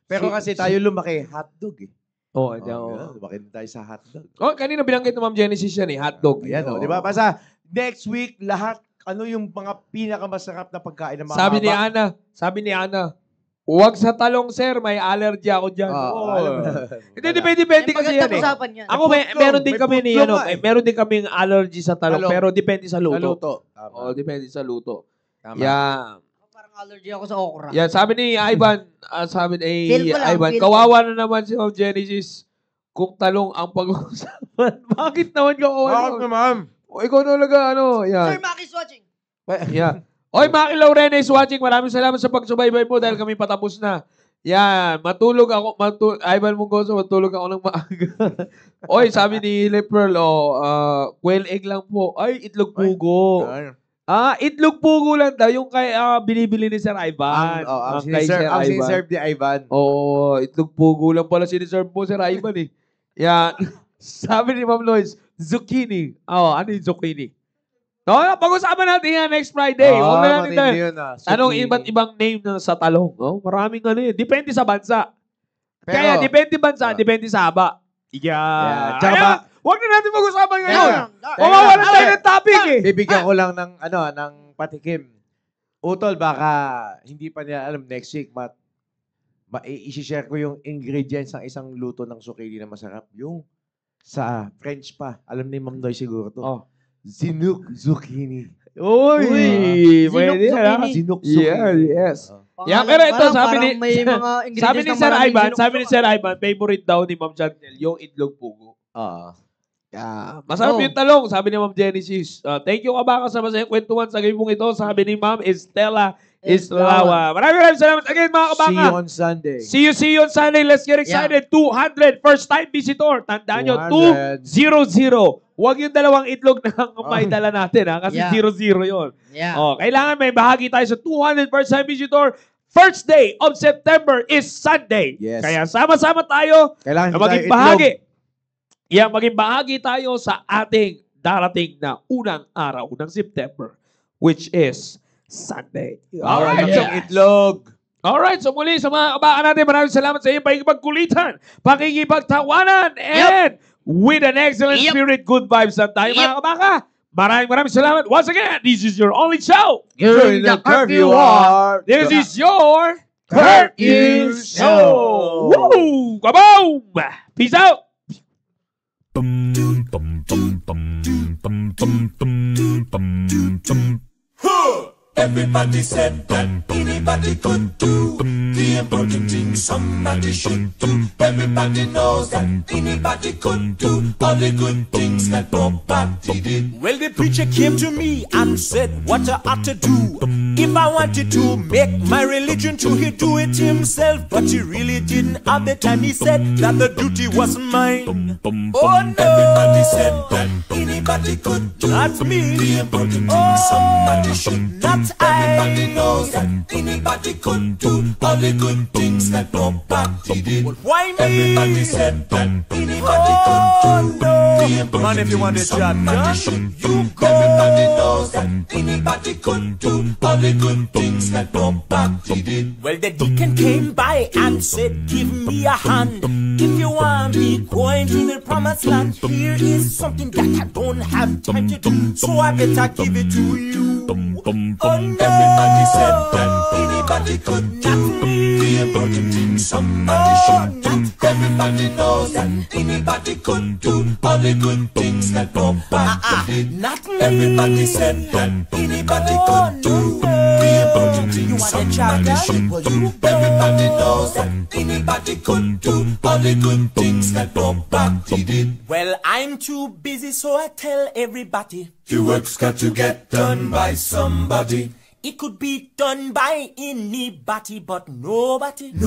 Pero kasi tayo lumaki, hotdog eh. Lumaki tayo sa hotdog. Kanina binanggit ng Ma'am Genesis yan eh, hotdog. Ayan di ba? Basta next week, lahat, ano yung mga pinakamasarap na pagkain na mahaba? Sabi ni Ana, huwag sa talong, sir, may allergy ako dyan. Hindi, depende kasi yan eh. Ako, meron din kaming allergy sa talong, pero depende sa luto. Depende sa luto. Yeah. Parang allergy ako sa okra. Yan, sabi ni Ivan, kawawa na naman si Ma'am Genesis kung talong ang pag-uusapan. Bakit naman kawawa? Bakit naman? Ikaw talaga, yan. Sir, Maki's watching. Yeah. Oy, Maki Lorena is watching. Maraming salamat sa pagsubaybay po dahil kami patapos na. Yan, matulog ako. Ivan Mungoso, matulog ako ng maaga. Oy, sabi ni Leperl, quail egg lang po. Ay, itlog pugo. Itlog pugo lang daw. Yung binibili ni Sir Ivan. Ang siniserve ni Ivan. Itlog pugo lang pala siniserve mo, Sir Ivan eh. Yan. Sabi ni Ma'am Lois, zucchini. Ano yung zucchini? Pag-usapan natin yan next Friday. Huwag na natin tayo. Anong iba't ibang name sa talong? Maraming depende sa bansa. Kaya depende bansa, depende sa haba. Tsaka huwag na natin pag-usapan ngayon. Mawawala tayo ng topic eh. Bibigyan ko lang ng patikim. Utol, baka hindi pa niya alam next week, i-share ko yung ingredients ng isang luto ng zucchini na masarap. Yung sa French pa. Alam ni Ma'am Noy siguro to. Zinuk zucchini. Uy! Pwede na. Zinuk zucchini. Yes. Pero ito, sabi ni Sir Ivan, favorite daw ni Ma'am Chantel, yung itlog pugo. Masarap yung talong, sabi ni Ma'am Genesis. Thank you, kabaka, sa masayang kwentuhan sa game ito. Sabi ni Ma'am Estela Islawa. Maraming salamat again mga kabaka. See you on Sunday. See you on Sunday. Let's get excited. 200 first time visitor. Tandaan nyo, 200. Huwag yung dalawang itlog na may dala natin ha, kasi 0-0 yun. Kailangan may bahagi tayo sa 200 first time visitor. First day of September is Sunday. Yes. Kaya sama-sama tayo Kailangan na maging bahagi. Maging bahagi tayo sa ating darating na unang araw ng September, which is Sunday. Alright. Itlog. Alright, so muli sa mga kabaka natin, maraming salamat sa iyong pakikipagkulitan, pakikipagtawanan, and with an excellent spirit, good vibes lang tayo mga kabaka. Maraming salamat. Once again, this is your only show. During the curfew hour. This is your Curfew Show. Woo! Kaboom! Peace out! Everybody said that anybody could do the important thing somebody should do. Everybody knows that anybody could do all the good things that nobody did. Well, the preacher came to me and said what I ought to do. If I wanted to make my religion true, he'd do it himself. But he really didn't have the time. He said that the duty was mine. Oh no! Everybody said that anybody could do not me. The important thing somebody should do. Everybody knows that anybody could do all the good things that nobody did. Why me? Everybody said that anybody could do. Man, if you want a job, you go. Everybody knows that anybody could do all the good things that nobody did. Well, the deacon came by and said, give me a hand. If you want me going to the promised land, here is something that I don't have time to do, so I better give it to you. Oh no! Everybody said that anybody could do the important thing somebody should do. Everybody knows that anybody could do all the good things that nobody did. Everybody said that anybody could do the important thing somebody should do. Everybody knows that anybody could do all the good things that nobody did. Well, I'm too busy, so I tell everybody the work's got to get done by somebody. It could be done by anybody, but nobody did.